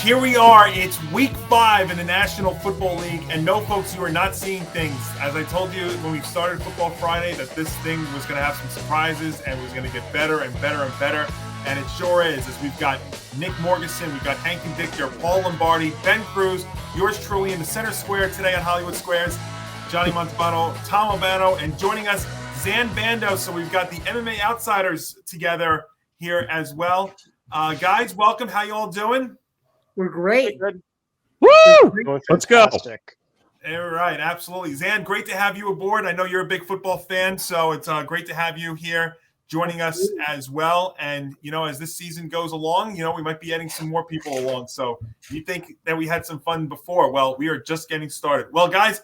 here we are. It's week 5 in the National Football League. And no, folks, you are not seeing things. As I told you when we started Football Friday, that this thing was going to have some surprises and was going to get better and better and better. And it sure is, as we've got Nick Morgasen, we've got Hank Indictor, Paul Lombardi, Ben Kruse, yours truly in the center square today on Hollywood Squares, Johnny Montalbano, Tom Albano, and joining us, Zain Bando. So we've got the MMA Outsiders together here as well. Guys, welcome. How you all doing? We're great. Good. Woo! Let's go. All right, absolutely. Zain, great to have you aboard. I know you're a big football fan, so it's great to have you here joining us as well. And, as this season goes along, we might be adding some more people along. So you think that we had some fun before? Well, we are just getting started. Well, guys,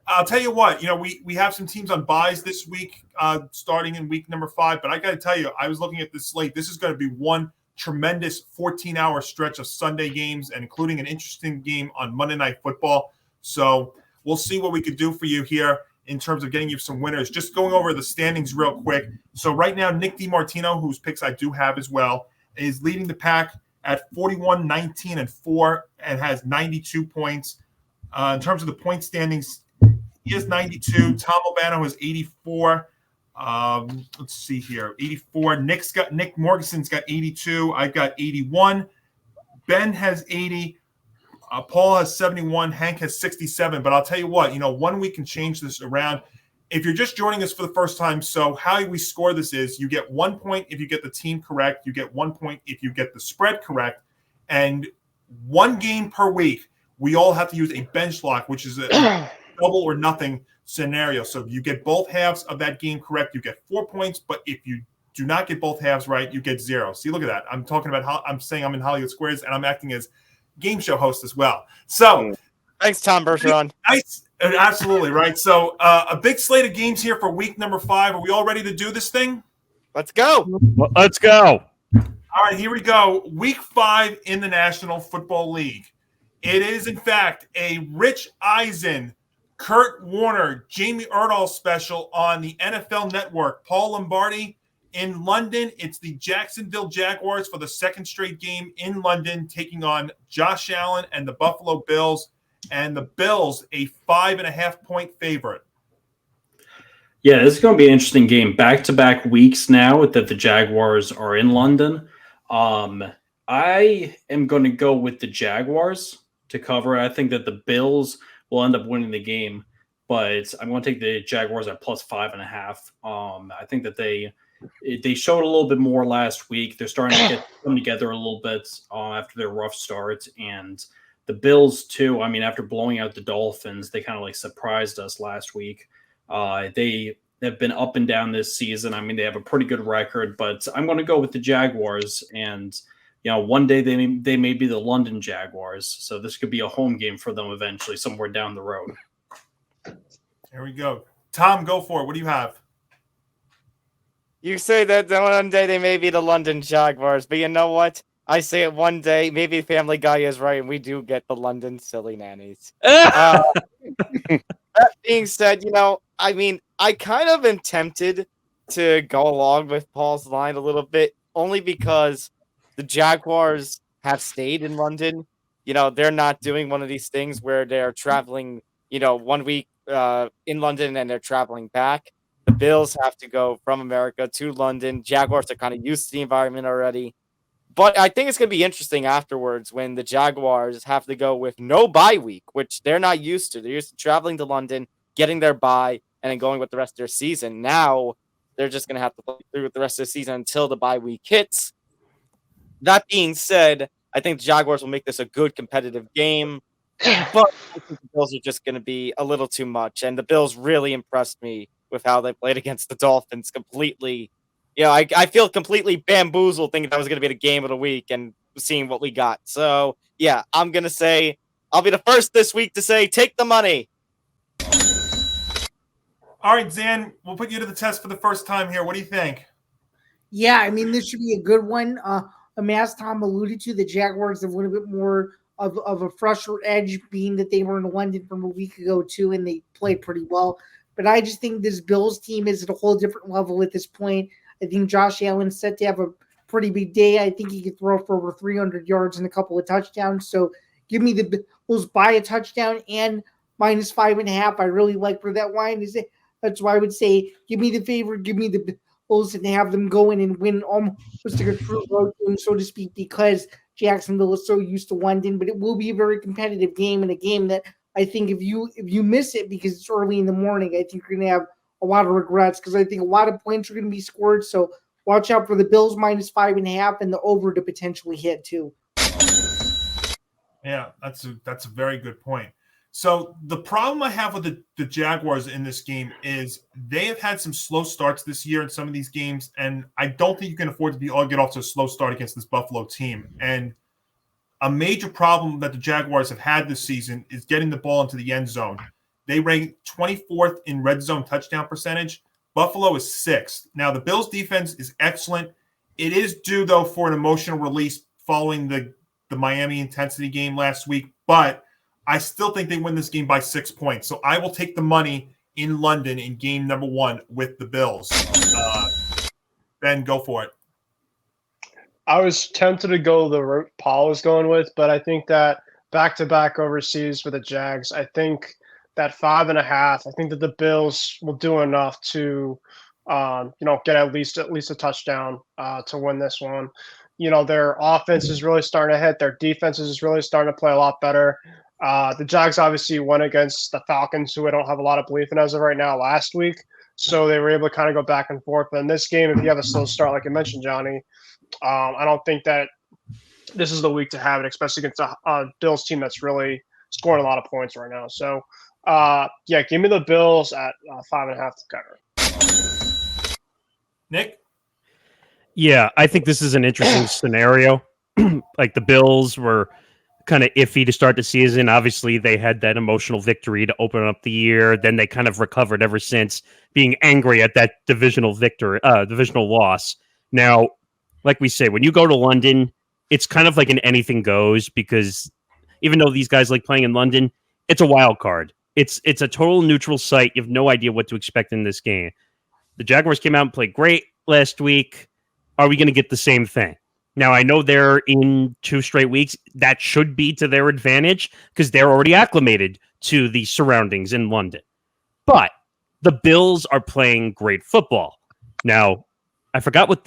I'll tell you what, we have some teams on buys this week, starting in week number 5. But I got to tell you, I was looking at this slate. This is going to be one tremendous 14-hour stretch of Sunday games, and including an interesting game on Monday Night Football. So we'll see what we could do for you here in terms of getting you some winners. Just going over the standings real quick. So right now, Nick DiMartino, whose picks I do have as well, is leading the pack at 41, 19, and 4, and has 92 points. In terms of the point standings, he has 92. Tom Albano has 84. Let's see here. 84. Nick Morgasen's got 82. I've got 81. Ben has 80. Paul has 71. Hank has 67. But I'll tell you what, 1 week can change this around. If you're just joining us for the first time, so how we score this is you get 1 point if you get the team correct. You get 1 point if you get the spread correct. And 1 game per week, we all have to use a bench lock, which is a double or nothing scenario. So if you get both halves of that game correct, you get 4 points. But if you do not get both halves right, you get 0. See, look at that. I'm talking about how I'm saying I'm in Hollywood Squares, and I'm acting as game show host as well. So thanks, Tom Bergeron. Nice. Absolutely, right. So a big slate of games here for week number 5. Are we all ready to do this thing? Let's go. Let's go. All right, here we go. Week 5 in the National Football League. It is, in fact, a Rich Eisen, Kurt Warner, Jamie Erdahl special on the NFL Network. Paul Lombardi in London. It's the Jacksonville Jaguars for the second straight game in London, taking on Josh Allen and the Buffalo Bills. And the Bills, a 5.5-point favorite. Yeah, this is going to be an interesting game. Back-to-back weeks now that the Jaguars are in London. I am going to go with the Jaguars to cover. I think that the Bills will end up winning the game, but I'm going to take the Jaguars at plus 5.5. I think that they showed a little bit more last week. They're starting to come together a little bit after their rough start, and the Bills too. I mean, after blowing out the Dolphins, they kind of surprised us last week. They have been up and down this season. I mean, they have a pretty good record, but I'm going to go with the Jaguars. And one day they may be the London Jaguars, so this could be a home game for them eventually, somewhere down the road. There we go. Tom, go for it. What do you have? You say that one day they may be the London Jaguars, but you know what? I say it one day. Maybe Family Guy is right, and we do get the London Silly Nannies. That being said, I kind of am tempted to go along with Paul's line a little bit, only because the Jaguars have stayed in London. They're not doing one of these things where they're traveling, 1 week in London and they're traveling back. The Bills have to go from America to London. Jaguars are kind of used to the environment already. But I think it's going to be interesting afterwards when the Jaguars have to go with no bye week, which they're not used to. They're used to traveling to London, getting their bye, and then going with the rest of their season. Now they're just going to have to play through with the rest of the season until the bye week hits. That being said, I think the Jaguars will make this a good competitive game, but I think the Bills are just going to be a little too much. And the Bills really impressed me with how they played against the Dolphins completely. I feel completely bamboozled thinking that was going to be the game of the week and seeing what we got. So, yeah, I'm going to say I'll be the first this week to say take the money. All right, Zain, we'll put you to the test for the first time here. What do you think? Yeah, this should be a good one. As Tom alluded to, the Jaguars have a little bit more of a fresher edge, being that they were in London from a week ago too, and they played pretty well. But I just think this Bills team is at a whole different level at this point. I think Josh Allen's set to have a pretty big day. I think he could throw for over 300 yards and a couple of touchdowns. So give me the Bills by a touchdown and -5.5. I really like where that line is. That's why I would say give me the favorite, give me the Bills, and have them go in and win almost like a true road game, so to speak, because Jacksonville is so used to London. But it will be a very competitive game, and a game that I think if you miss it because it's early in the morning, I think you're going to have a lot of regrets, because I think a lot of points are going to be scored. So watch out for the Bills -5.5 and the over to potentially hit too. Yeah, that's a very good point. So the problem I have with the Jaguars in this game is they have had some slow starts this year in some of these games, and I don't think you can afford to get off to a slow start against this Buffalo team. And a major problem that the Jaguars have had this season is getting the ball into the end zone. They rank 24th in red zone touchdown percentage. Buffalo is 6th. Now, the Bills' defense is excellent. It is due, though, for an emotional release following the Miami intensity game last week, but I still think they win this game by 6 points. So I will take the money in London in game number 1 with the Bills. Ben, go for it. I was tempted to go the route Paul was going with, but I think that back-to-back overseas for the Jags, I think that 5.5, I think that the Bills will do enough to, get at least a touchdown to win this one. Their offense is really starting to hit. Their defense is really starting to play a lot better. The Jags obviously won against the Falcons, who I don't have a lot of belief in as of right now, last week. So they were able to kind of go back and forth. But in this game, if you have a slow start, like you mentioned, Johnny, I don't think that this is the week to have it, especially against a Bills team that's really scoring a lot of points right now. So, give me the Bills at 5.5 to cover. Nick? Yeah, I think this is an interesting scenario. Like the Bills were kind of iffy to start the season. Obviously, they had that emotional victory to open up the year. Then they kind of recovered ever since, being angry at that divisional loss. Now, like we say, when you go to London, it's kind of like an anything goes, because even though these guys like playing in London, it's a wild card. It's a total neutral site. You have no idea what to expect in this game. The Jaguars came out and played great last week. Are we going to get the same thing? Now, I know they're in 2 straight weeks. That should be to their advantage because they're already acclimated to the surroundings in London. But the Bills are playing great football. Now, I forgot what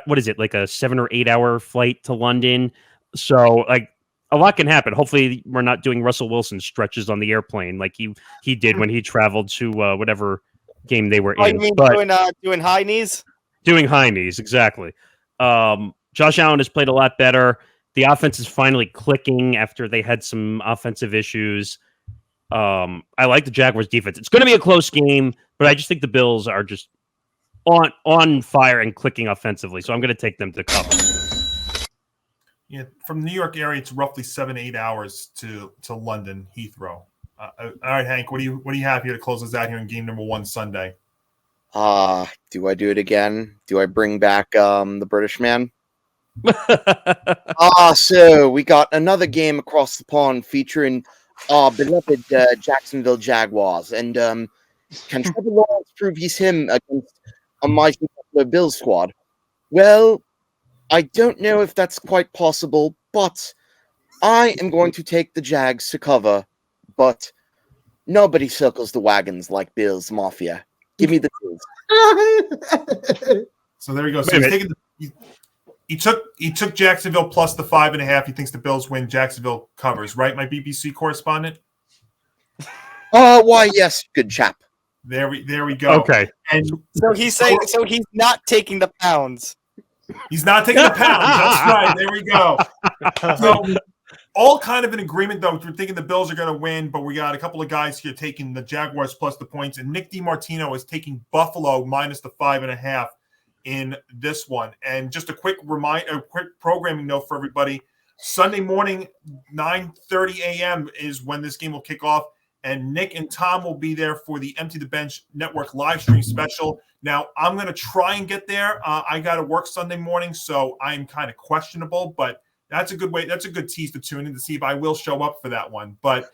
what is it, like a 7 or 8 hour flight to London? So, like, a lot can happen. Hopefully, we're not doing Russell Wilson stretches on the airplane like he did when he traveled to whatever game they were in. You mean doing high knees? Doing high knees, exactly. Josh Allen has played a lot better. The offense is finally clicking after they had some offensive issues. I like the Jaguars defense. It's going to be a close game, but I just think the Bills are just on fire and clicking offensively. So I'm going to take them to cover. Yeah, from the New York area, it's roughly 7-8 hours to London Heathrow. All right, Hank, what do you have here to close us out here in game number 1 Sunday? Do I do it again? Do I bring back the British man? So we got another game across the pond featuring our beloved Jacksonville Jaguars. And can Trevor Lawrence prove he's him against a mighty Buffalo Bills squad? Well, I don't know if that's quite possible, but I am going to take the Jags to cover. But nobody circles the wagons like Bills Mafia. Give me the Bills. So there you go. So he took Jacksonville plus the 5.5. He thinks the Bills win. Jacksonville covers, right? My BBC correspondent. Why, yes, good chap. There we go. Okay. And so he's saying he's not taking the pounds. He's not taking the pounds. That's right. There we go. So all kind of in agreement, though. We're thinking the Bills are going to win, but we got a couple of guys here taking the Jaguars plus the points, and Nick DiMartino is taking Buffalo minus the 5.5 in this one. And just a quick programming note for everybody: Sunday morning, 9:30 a.m. is when this game will kick off, and Nick and Tom will be there for the Empty the Bench Network live stream special. Now, I'm going to try and get there. I got to work Sunday morning, so I'm kind of questionable, but that's a good way. That's a good tease to tune in to see if I will show up for that one. But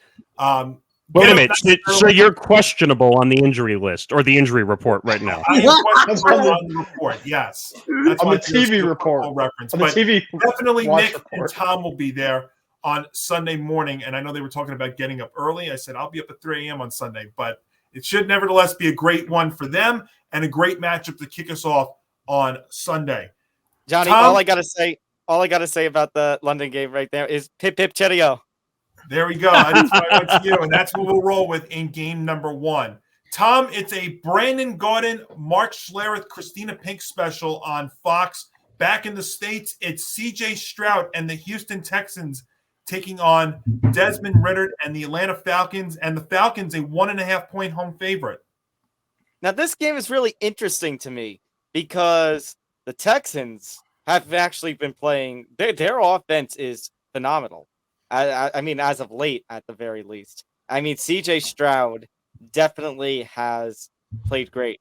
Wait a minute. So you're questionable on the injury list or the injury report right now. I am questionable on the report. Yes, that's On why the TV report. reference. On the But TV definitely watch Nick and report. Tom will be there on Sunday morning. And I know they were talking about getting up early. I said I'll be up at 3 a.m. on Sunday, but it should nevertheless be a great one for them and a great matchup to kick us off on Sunday. Johnny, Tom? all I gotta say about the London game right there is pip pip cheerio. There we go. That's why I went to you, and that's what we'll roll with in game number 1. Tom, it's a Brandon Gaudin, Mark Schlereth, Christina Pink special on Fox. Back in the States, it's C.J. Stroud and the Houston Texans taking on Desmond Ritter and the Atlanta Falcons, and the Falcons a 1.5-point home favorite. Now, this game is really interesting to me because the Texans have actually been playing. Their offense is phenomenal. I mean, as of late, at the very least. I mean, C.J. Stroud definitely has played great,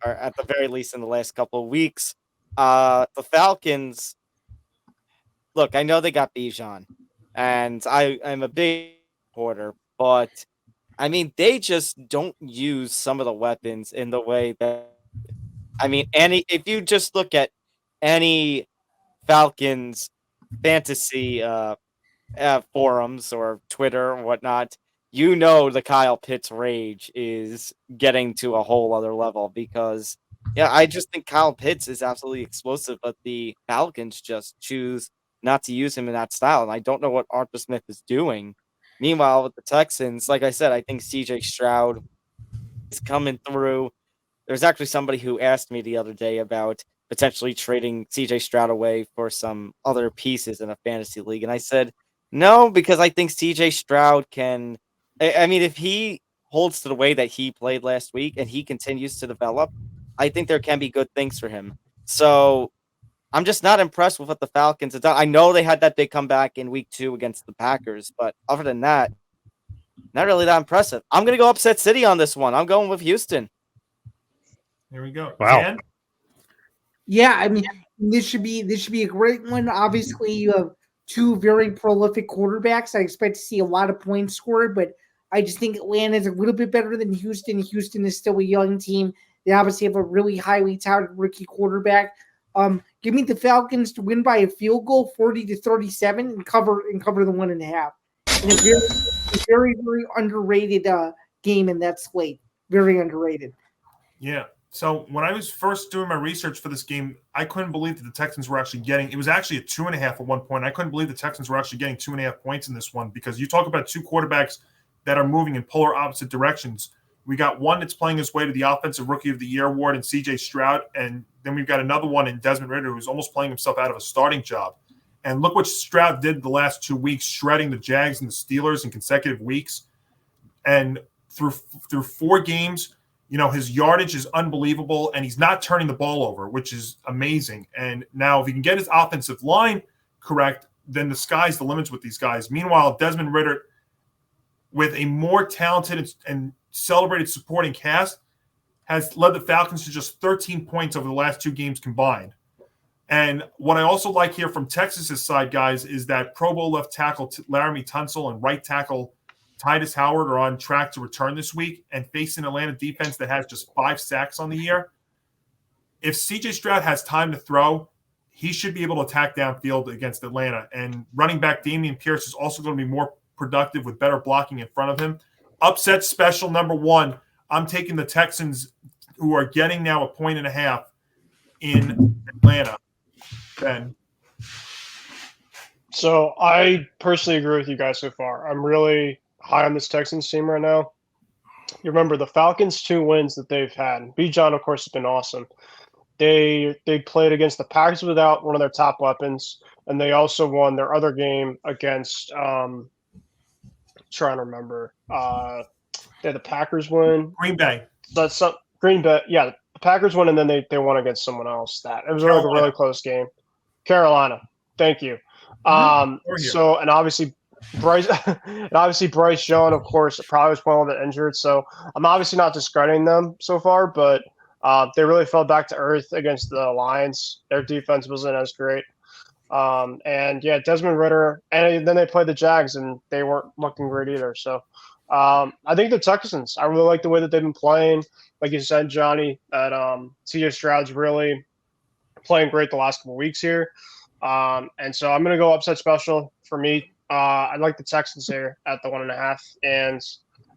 or at the very least in the last couple of weeks. The Falcons, look, I know they got Bijan, and I'm a big supporter, but I mean, they just don't use some of the weapons in the way that, I mean, if you just look at any Falcons fantasy forums or Twitter or whatnot, you know the Kyle Pitts rage is getting to a whole other level because, yeah, I just think Kyle Pitts is absolutely explosive, but the Falcons just choose not to use him in that style, and I don't know what Arthur Smith is doing. Meanwhile, with the Texans, like I said, I think C.J. Stroud is coming through. There's actually somebody who asked me the other day about potentially trading C.J. Stroud away for some other pieces in a fantasy league, and I said, no, because I think C.J. Stroud can. I mean, if he holds to the way that he played last week and he continues to develop, I think there can be good things for him. So I'm just not impressed with what the Falcons have done. I know they had that big comeback in week 2 against the Packers, but other than that, not really that impressive. I'm going to go upset city on this one. I'm going with Houston. There we go. Wow. Dan? Yeah, I mean, this should be a great one. Obviously, you have 2 very prolific quarterbacks. I expect to see a lot of points scored, but I just think Atlanta is a little bit better than Houston. Houston is still a young team. They obviously have a really highly touted rookie quarterback. Give me the Falcons to win by a field goal, 40-37, and cover the 1.5. And a very, very underrated game in that slate. Very underrated. Yeah. So when I was first doing my research for this game, I couldn't believe that the Texans were actually getting – it was actually a 2.5 at one point. I couldn't believe the Texans were actually getting 2.5 points in this one because you talk about 2 quarterbacks that are moving in polar opposite directions. We got one that's playing his way to the Offensive Rookie of the Year award in C.J. Stroud, and then we've got another one in Desmond Ritter who's almost playing himself out of a starting job. And look what Stroud did the last 2 weeks, shredding the Jags and the Steelers in consecutive weeks. And through 4 games – you know, his yardage is unbelievable, and he's not turning the ball over, which is amazing. And now if he can get his offensive line correct, then the sky's the limits with these guys. Meanwhile, Desmond Ritter, with a more talented and celebrated supporting cast, has led the Falcons to just 13 points over the last 2 games combined. And what I also like here from Texas's side, guys, is that Pro Bowl left tackle Laramie Tunsil and right tackle Titus Howard are on track to return this week and face an Atlanta defense that has just 5 sacks on the year. If C.J. Stroud has time to throw, he should be able to attack downfield against Atlanta. And running back Dameon Pierce is also going to be more productive with better blocking in front of him. Upset special number 1, I'm taking the Texans, who are getting now 1.5 in Atlanta. Ben. So I personally agree with you guys so far. I'm really high on this Texans team right now. You remember the Falcons' 2 wins that they've had. Bijan, of course, has been awesome. They played against the Packers without one of their top weapons, and they also won their other game against trying to remember. They had the Packers win. Green Bay. That's Green Bay. Yeah, the Packers won, and then they won against someone else. It was like a really close game. Carolina. Thank you. So and obviously Bryce Young, of course, probably was playing a little bit injured. So I'm obviously not discrediting them so far, but they really fell back to earth against the Lions. Their defense wasn't as great. And yeah, Desmond Ritter, and then they played the Jags, and they weren't looking great either. So I think the Texans, I really like the way that they've been playing. Like you said, Johnny, that CJ Stroud's really playing great the last couple weeks here. And so I'm going to go upset special for me. I like the Texans here at the 1.5. And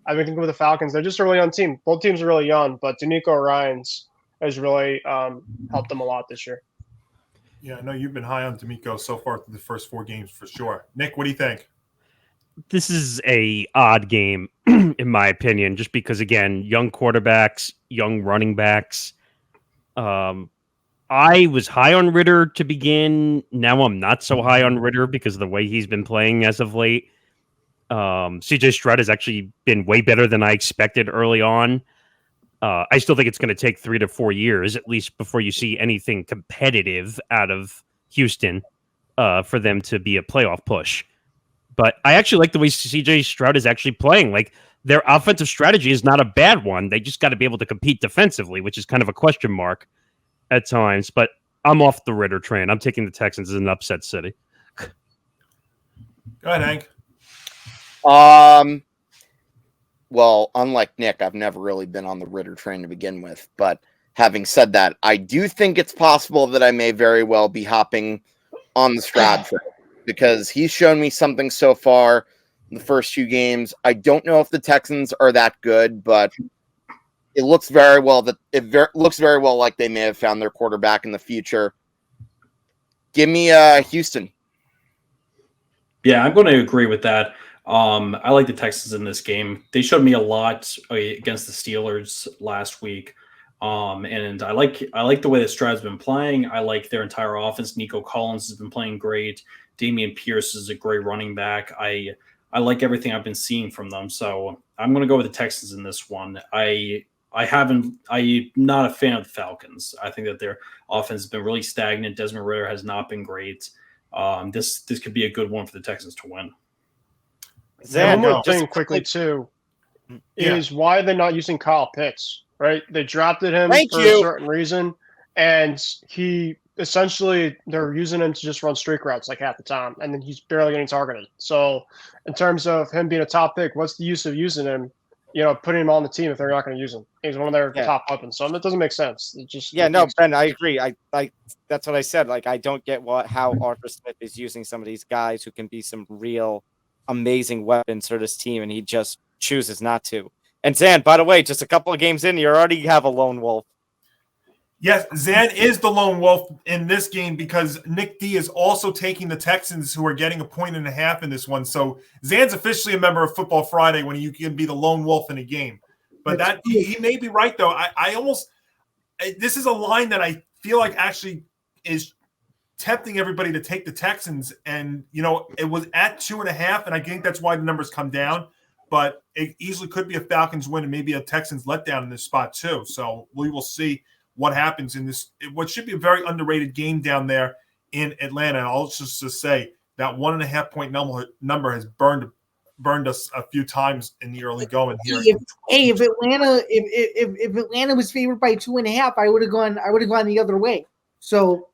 I think with the Falcons, they're just a really young team. Both teams are really young, but D'Amico Ryans has really helped them a lot this year. Yeah, I know you've been high on D'Amico so far through the first 4 games for sure. Nick, what do you think? This is a odd game, in my opinion, just because, again, young quarterbacks, young running backs. I was high on Ritter to begin. Now I'm not so high on Ritter because of the way he's been playing as of late. CJ Stroud has actually been way better than I expected early on. I still think it's going to take 3 to 4 years, at least, before you see anything competitive out of Houston for them to be a playoff push. But I actually like the way CJ Stroud is actually playing. Like, their offensive strategy is not a bad one. They just got to be able to compete defensively, which is kind of a question mark at times. But I'm off the Ritter train. I'm taking the Texans as an upset city. Go ahead, Hank. Well, unlike Nick, I've never really been on the Ritter train to begin with. But having said that, I do think it's possible that I may very well be hopping on the Stroud train because he's shown me something so far in the first 2 games. I don't know if the Texans are that good, but it looks very well looks very well like they may have found their quarterback in the future. Give me Houston. Yeah, I'm going to agree with that. I like the Texans in this game. They showed me a lot against the Steelers last week. And I like the way that Stroud's been playing. I like their entire offense. Nico Collins has been playing great. Damian Pierce is a great running back. I like everything I've been seeing from them. So I'm going to go with the Texans in this one. I'm not a fan of the Falcons. I think that their offense has been really stagnant. Desmond Ritter has not been great. This could be a good one for the Texans to win. One more thing quickly too is why are they not using Kyle Pitts? Right, they drafted him for a certain reason, and he essentially they're using him to just run streak routes like half the time, and then he's barely getting targeted. So, in terms of him being a top pick, what's the use of using him? Putting him on the team if they're not going to use him. He's one of their top weapons, so it doesn't make sense. Ben, I agree. I that's what I said. Like, I don't get how Arthur Smith is using some of these guys who can be some real amazing weapons for this team, and he just chooses not to. And Zan, by the way, just a couple of games in, you already have a lone wolf. Yes, Zan is the lone wolf in this game because Nick D is also taking the Texans, who are getting 1.5 points in this one. So Zan's officially a member of Football Friday when you can be the lone wolf in a game. But he may be right, though. This is a line that I feel like actually is tempting everybody to take the Texans. And, it was at 2.5, and I think that's why the numbers come down. But it easily could be a Falcons win and maybe a Texans letdown in this spot too. So we will see what happens in this, what should be a very underrated game down there in Atlanta. And I'll just say that 1.5 point number has burned us a few times in the early going here. If Atlanta was favored by 2.5, I would have gone the other way. So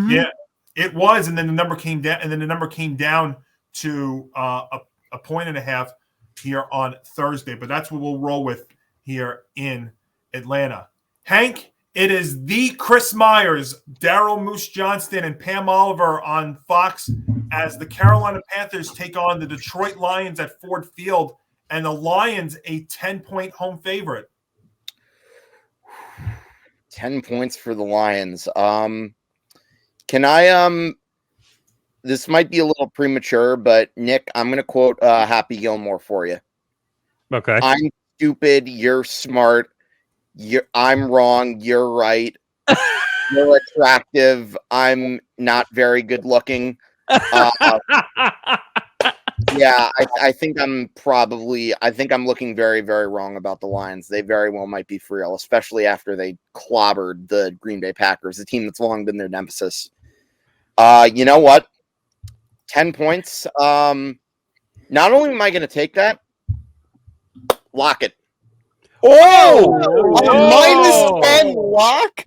yeah, it was, and then the number came down, to 1.5 points here on Thursday, but that's what we'll roll with here in Atlanta. Hank, it is the Chris Myers, Daryl Moose Johnston, and Pam Oliver on Fox as the Carolina Panthers take on the Detroit Lions at Ford Field, and the Lions a 10-point home favorite. 10 points for the Lions. Can I this might be a little premature, but Nick, I'm going to quote Happy Gilmore for you. Okay. I'm stupid. You're smart. I'm wrong. You're right. You're attractive. I'm not very good looking. Yeah, I think I'm looking very, very wrong about the Lions. They very well might be for real, especially after they clobbered the Green Bay Packers, a team that's long been their nemesis. You know what? 10 points. Not only am I going to take that, lock it. Oh! -10 lock?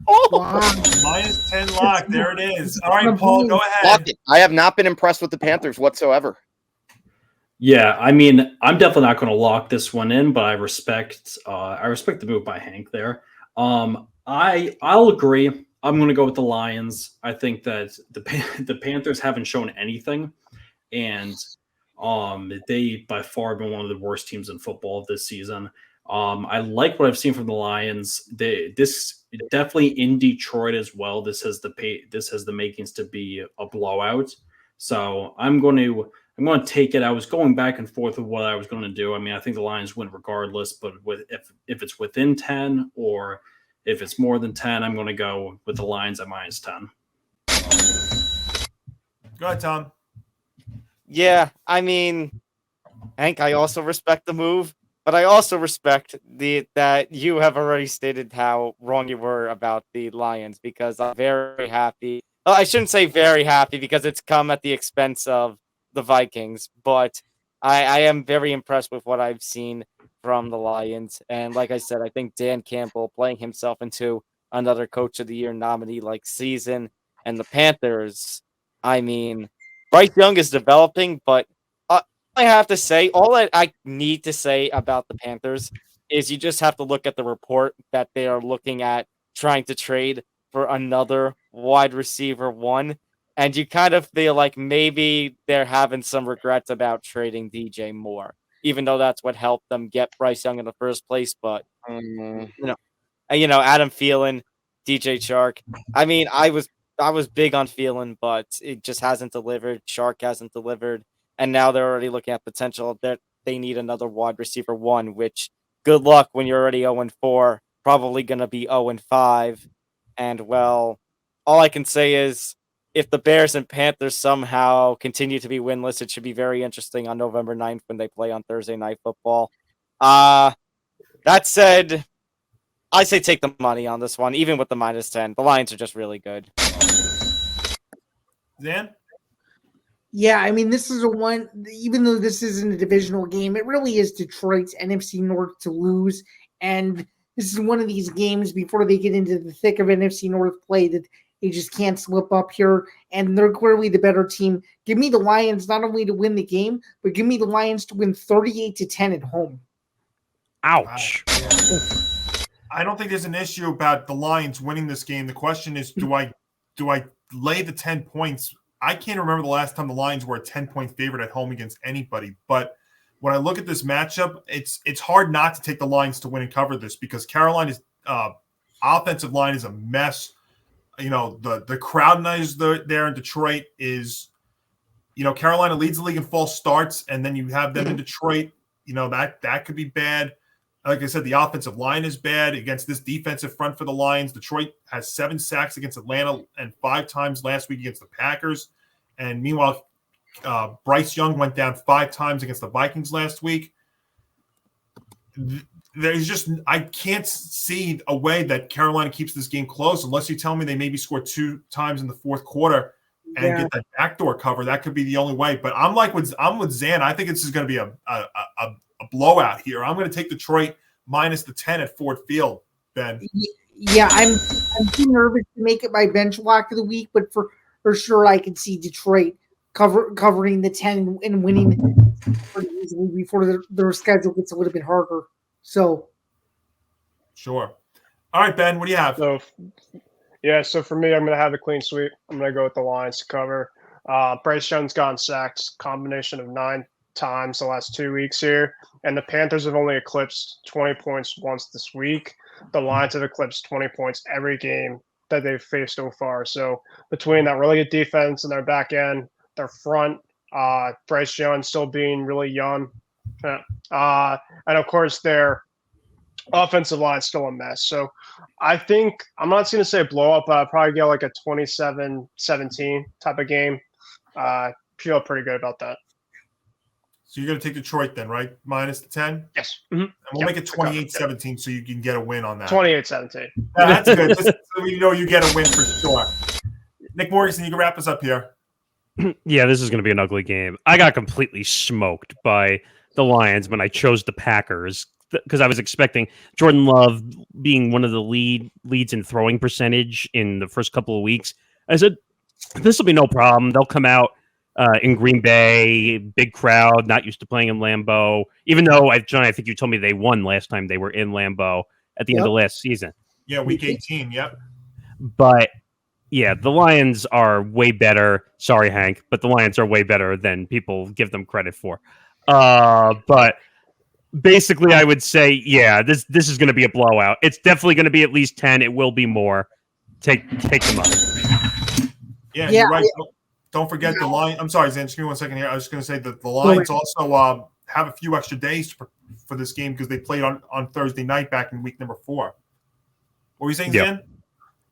Wow. Minus 10 lock. There it is. All right, Paul, go Lock ahead. it. I have not been impressed with the Panthers whatsoever. Yeah, I mean, I'm definitely not going to lock this one in, but I respect the move by Hank there. I'll agree. I'm going to go with the Lions. I think that the Panthers haven't shown anything, and they by far have been one of the worst teams in football this season. I like what I've seen from the Lions. This definitely in Detroit as well. This has the makings to be a blowout. So I'm going to take it. I was going back and forth with what I was going to do. I mean, I think the Lions win regardless, but if it's within 10 or if it's more than 10, I'm going to go with the Lions at minus 10. Go ahead, Tom. Yeah, I mean, Hank, I also respect the move, but I also respect that you have already stated how wrong you were about the Lions, because I'm very happy. Well, I shouldn't say very happy because it's come at the expense of the Vikings, but I am very impressed with what I've seen from the Lions. And like I said, I think Dan Campbell playing himself into another Coach of the Year nominee like season, and the Panthers, I mean, Bryce Young is developing, but I have to say, all I need to say about the Panthers is you just have to look at the report that they are looking at trying to trade for another wide receiver one. And you kind of feel like maybe they're having some regrets about trading DJ Moore, even though that's what helped them get Bryce Young in the first place. But, Adam Thielen, DJ Chark. I mean, I was big on Thielen, but it just hasn't delivered. Chark hasn't delivered. And now they're already looking at potential that they need another wide receiver one, which good luck when you're already 0-4, probably going to be 0-5. And, well, all I can say is if the Bears and Panthers somehow continue to be winless, it should be very interesting on November 9th when they play on Thursday Night Football. That said, I say take the money on this one, even with the minus 10. The Lions are just really good. Zan? Yeah, I mean, this is even though this isn't a divisional game, it really is Detroit's NFC North to lose. And this is one of these games before they get into the thick of NFC North play that they just can't slip up here. And they're clearly the better team. Give me the Lions not only to win the game, but give me the Lions to win 38-10 at home. Ouch. I don't think there's an issue about the Lions winning this game. The question is, do I lay the 10 points? I can't remember the last time the Lions were a 10-point favorite at home against anybody. But when I look at this matchup, it's hard not to take the Lions to win and cover this because Carolina's offensive line is a mess. The crowd noise there in Detroit is, Carolina leads the league in false starts, and then you have them in Detroit. That could be bad. Like I said, the offensive line is bad against this defensive front for the Lions. Detroit has 7 sacks against Atlanta and 5 times last week against the Packers. And meanwhile, Bryce Young went down 5 times against the Vikings last week. I can't see a way that Carolina keeps this game close unless you tell me they maybe score 2 times in the fourth quarter and get that backdoor cover. That could be the only way. But I'm with Zan. I think this is going to be a blowout here. I'm going to take Detroit minus the 10 at Ford Field, Ben. Yeah, I'm too nervous to make it my bench lock of the week, but for sure I can see Detroit covering the 10 and winning pretty easily before their schedule gets a little bit harder. So, sure. All right, Ben, what do you have? So for me, I'm going to have a clean sweep. I'm going to go with the Lions to cover. Bryce Young's gotten sacked, combination of 9 times the last 2 weeks here, and the Panthers have only eclipsed 20 points once this week. The Lions have eclipsed 20 points every game that they've faced so far. So between that really good defense and their back end, their front, Bryce Young still being really young, and of course their offensive line is still a mess. So I think I'm not going to say blow up, but I'll probably get like a 27-17 type of game. Feel pretty good about that. So you're going to take Detroit then, right? Minus the 10? Yes. Mm-hmm. And we'll make it 28-17 so you can get a win on that. 28-17. That's good. Just so you get a win for sure. Nick Morgasen, you can wrap us up here. Yeah, this is going to be an ugly game. I got completely smoked by the Lions when I chose the Packers. because I was expecting Jordan Love being one of the leads in throwing percentage in the first couple of weeks. I said, this will be no problem. They'll come out in Green Bay, big crowd, not used to playing in Lambeau. Even though, John, I think you told me they won last time they were in Lambeau at the end of last season. Yeah, week 18, yep. But, yeah, the Lions are way better. Sorry, Hank, but the Lions are way better than people give them credit for. But basically, I would say, yeah, this is going to be a blowout. It's definitely going to be at least 10. It will be more. Take them up. Yeah, you're right. Don't forget the Lions. I'm sorry, Zan, just give me 1 second here. I was just going to say that the Lions also have a few extra days for this game because they played on Thursday night back in week number 4. What were you saying, Zan?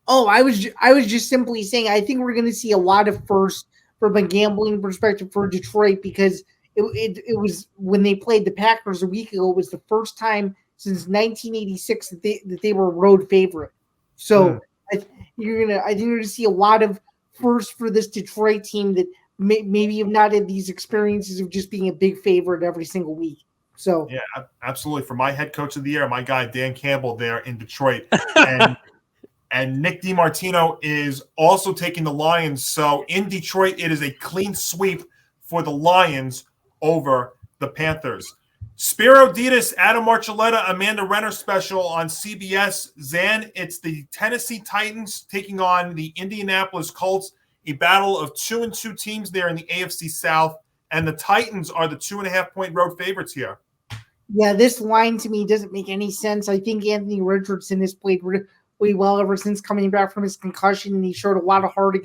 Oh, I was just simply saying I think we're going to see a lot of firsts from a gambling perspective for Detroit because it was when they played the Packers a week ago. It was the first time since 1986 that they were a road favorite. So I think you're going to see a lot of first for this Detroit team that maybe have not had these experiences of just being a big favorite every single week. So yeah, absolutely. For my head coach of the year, my guy Dan Campbell there in Detroit, and Nick DiMartino is also taking the Lions. So in Detroit, it is a clean sweep for the Lions over the Panthers. Spiro Ditas, Adam Marcelletta, Amanda Renner special on CBS. Zan, it's the Tennessee Titans taking on the Indianapolis Colts, a battle of 2-2 teams there in the AFC South, and the Titans are the 2.5-point road favorites here. Yeah, this line to me doesn't make any sense. I think Anthony Richardson has played really well ever since coming back from his concussion, and he showed a lot of heart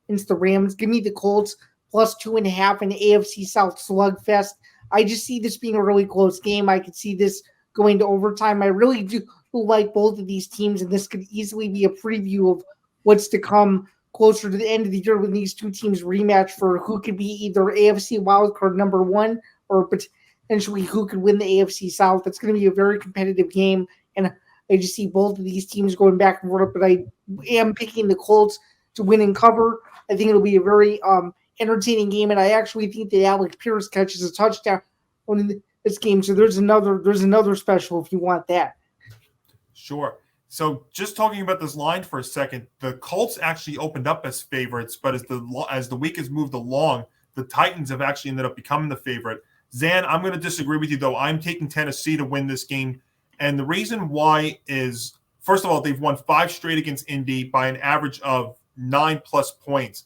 against the Rams. Give me the Colts plus 2.5 in the AFC South slugfest. I just see this being a really close game. I could see this going to overtime. I really do like both of these teams, and this could easily be a preview of what's to come closer to the end of the year when these two teams rematch for who could be either AFC wildcard number 1 or potentially who could win the AFC South. It's going to be a very competitive game, and I just see both of these teams going back and forth, but I am picking the Colts to win and cover. I think it'll be a very entertaining game, and I actually think that Alec Pierce catches a touchdown in this game. So there's another special if you want that. Sure. So just talking about this line for a second, the Colts actually opened up as favorites, but as the week has moved along, the Titans have actually ended up becoming the favorite. Zan, I'm going to disagree with you, though. I'm taking Tennessee to win this game, and the reason why is, first of all, they've won 5 straight against Indy by an average of 9+ points.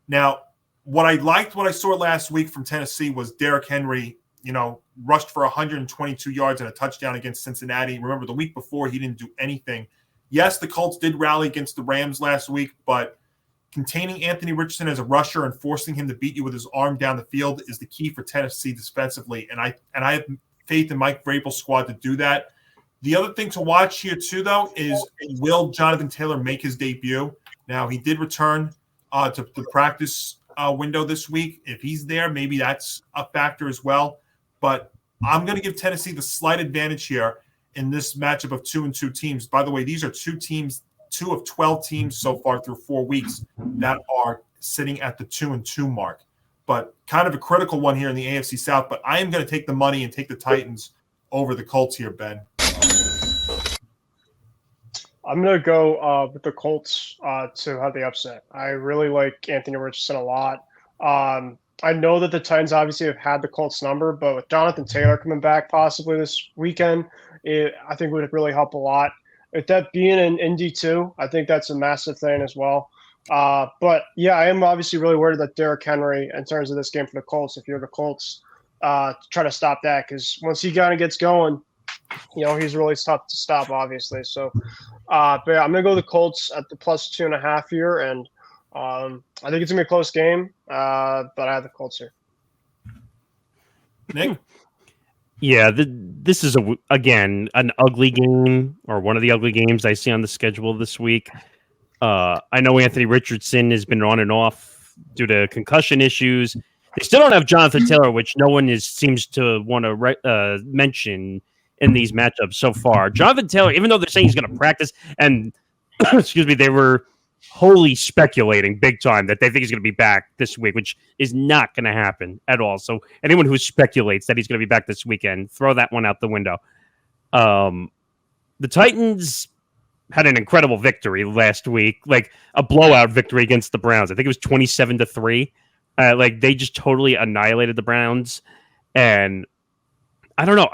Now, what I saw last week from Tennessee was Derrick Henry, rushed for 122 yards and a touchdown against Cincinnati. Remember, the week before, he didn't do anything. Yes, the Colts did rally against the Rams last week, but containing Anthony Richardson as a rusher and forcing him to beat you with his arm down the field is the key for Tennessee defensively. And I have faith in Mike Vrabel's squad to do that. The other thing to watch here, too, though, is will Jonathan Taylor make his debut? Now, he did return to the practice window this week. If he's there, maybe that's a factor as well. But I'm going to give Tennessee the slight advantage here in this matchup of 2-2 teams. By the way, these are 2 of 12 teams so far through 4 weeks that are sitting at the 2-2 mark. But kind of a critical one here in the AFC South. But I am going to take the money and take the Titans over the Colts here, Ben. I'm going to go with the Colts to have the upset. I really like Anthony Richardson a lot. I know that the Titans obviously have had the Colts number, but with Jonathan Taylor coming back possibly this weekend, I think would really help a lot. With that being in Indy too, I think that's a massive thing as well. But yeah, I am obviously really worried that Derrick Henry in terms of this game for the Colts. If you're the Colts, try to stop that because once he kind of gets going, he's really tough to stop, obviously. So, but yeah, I'm gonna go the Colts at the plus 2.5 here, and I think it's gonna be a close game. But I have the Colts here. Nick? Yeah, this is again an ugly game, or one of the ugly games I see on the schedule this week. I know Anthony Richardson has been on and off due to concussion issues. They still don't have Jonathan Taylor, which no one seems to want to mention in these matchups so far. Jonathan Taylor, even though they're saying he's going to practice, and excuse me, they were wholly speculating big time that they think he's going to be back this week, which is not going to happen at all. So anyone who speculates that he's going to be back this weekend, throw that one out the window. The Titans had an incredible victory last week, like a blowout victory against the Browns. I think it was 27-3. Like they just totally annihilated the Browns. And I don't know.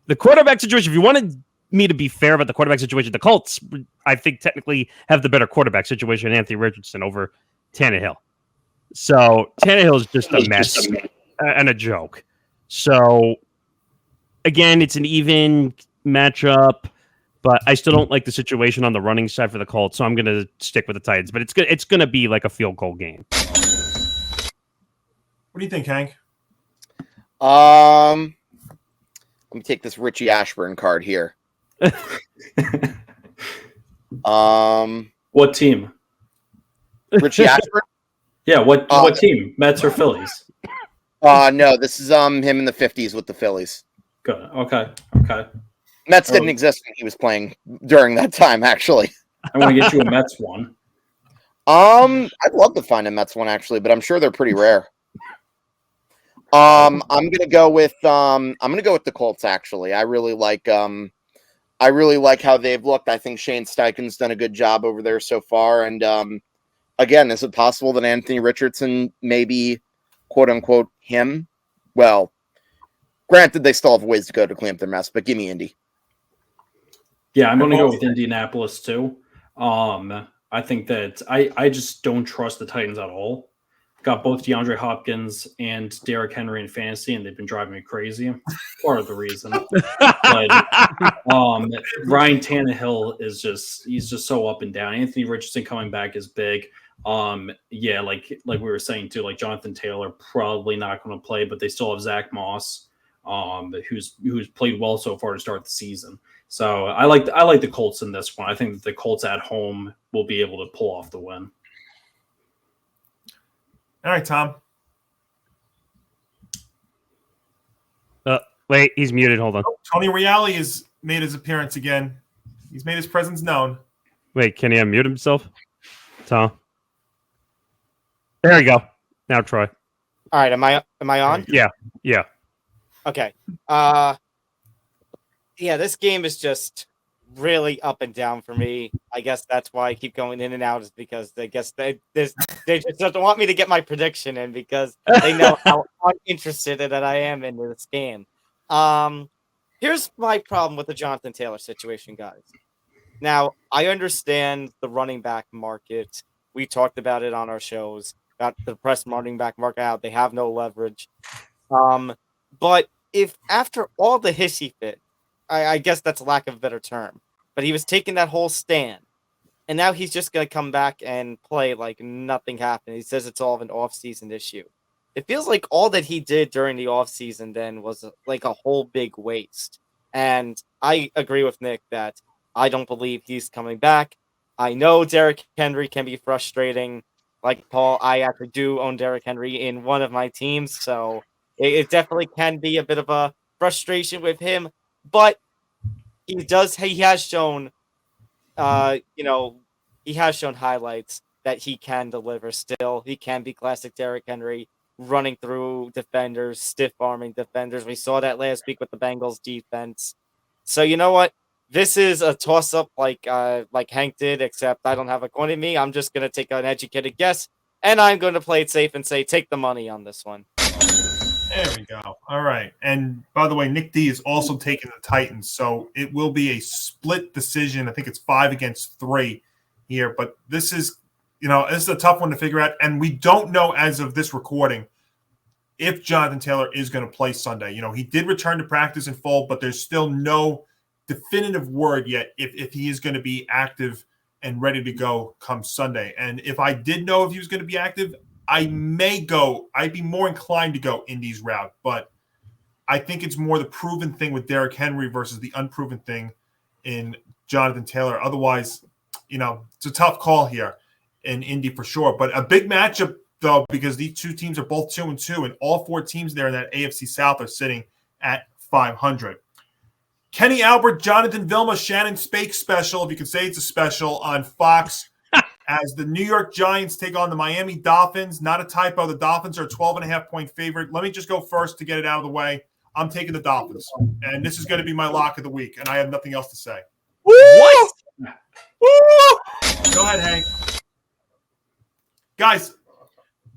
The quarterback situation, if you wanted me to be fair about the quarterback situation, the Colts, I think technically have the better quarterback situation, Anthony Richardson over Tannehill. So Tannehill is just a mess and a joke. So again, it's an even matchup. But I still don't like the situation on the running side for the Colts, so I'm going to stick with the Titans. But it's going to be like a field goal game. What do you think, Hank? Let me take this Richie Ashburn card here. What team? Richie Ashburn? Yeah, what team? Mets or Phillies? No, this is him in the 50s with the Phillies. Good. Okay. Mets didn't exist when he was playing during that time, actually. I want to get you a Mets one. I'd love to find a Mets one actually, but I'm sure they're pretty rare. I'm gonna go with the Colts actually. I really like how they've looked. I think Shane Steichen's done a good job over there so far. And again, is it possible that Anthony Richardson may be quote unquote him? Well, granted, they still have ways to go to clean up their mess, but give me Indy. Yeah, I'm going to go with Indianapolis too. I think that I just don't trust the Titans at all. Got both DeAndre Hopkins and Derrick Henry in fantasy, and they've been driving me crazy. Part of the reason. But Ryan Tannehill he's just so up and down. Anthony Richardson coming back is big. Yeah, like we were saying too, like Jonathan Taylor probably not going to play, but they still have Zach Moss, who's played well so far to start the season. So I like the Colts in this one. I think that the Colts at home will be able to pull off the win. All right, Tom. Wait, he's muted. Hold on. Oh, Tony Reale has made his appearance again. He's made his presence known. Wait, can he unmute himself? Tom. There you go. Now Troy. All right, am I on? Yeah. Okay. Yeah, this game is just really up and down for me. I guess that's why I keep going in and out, is because I guess they just don't want me to get my prediction in because they know how uninterested that I am in this game. Here's my problem with the Jonathan Taylor situation, guys. Now, I understand the running back market. We talked about it on our shows, about the press running back market, how they have no leverage. But if after all the hissy fit, I guess that's a lack of a better term, but he was taking that whole stand, and now he's just going to come back and play like nothing happened. He says it's all of an off-season issue. It feels like all that he did during the off-season then was like a whole big waste. And I agree with Nick that I don't believe he's coming back. I know Derrick Henry can be frustrating. Like Paul, I actually do own Derrick Henry in one of my teams, so it definitely can be a bit of a frustration with him. But he has shown, he has shown highlights that he can deliver still. He can be classic Derrick Henry, running through defenders, stiff-arming defenders. We saw that last week with the Bengals defense. So you know what? This is a toss-up like Hank did, except I don't have a coin in me. I'm just going to take an educated guess, and I'm going to play it safe and say take the money on this one. There we go. All right. And by the way, Nick D is also taking the Titans, so it will be a split decision. I think it's 5-3 here, but this is a tough one to figure out, and we don't know as of this recording if Jonathan Taylor is going to play Sunday. He did return to practice in full, but there's still no definitive word yet if he is going to be active and ready to go come Sunday. And if I did know if he was going to be active, I'd be more inclined to go Indy's route, but I think it's more the proven thing with Derrick Henry versus the unproven thing in Jonathan Taylor. Otherwise, it's a tough call here in Indy for sure, but a big matchup though, because these two teams are both 2-2 and all four teams there in that AFC South are sitting at 500. Kenny Albert, Jonathan Vilma, Shannon Spake special, if you can say it's a special, on Fox as the New York Giants take on the Miami Dolphins. Not a typo. The Dolphins are a 12.5-point favorite. Let me just go first to get it out of the way. I'm taking the Dolphins. And this is going to be my lock of the week, and I have nothing else to say. What? Go ahead, Hank. Guys.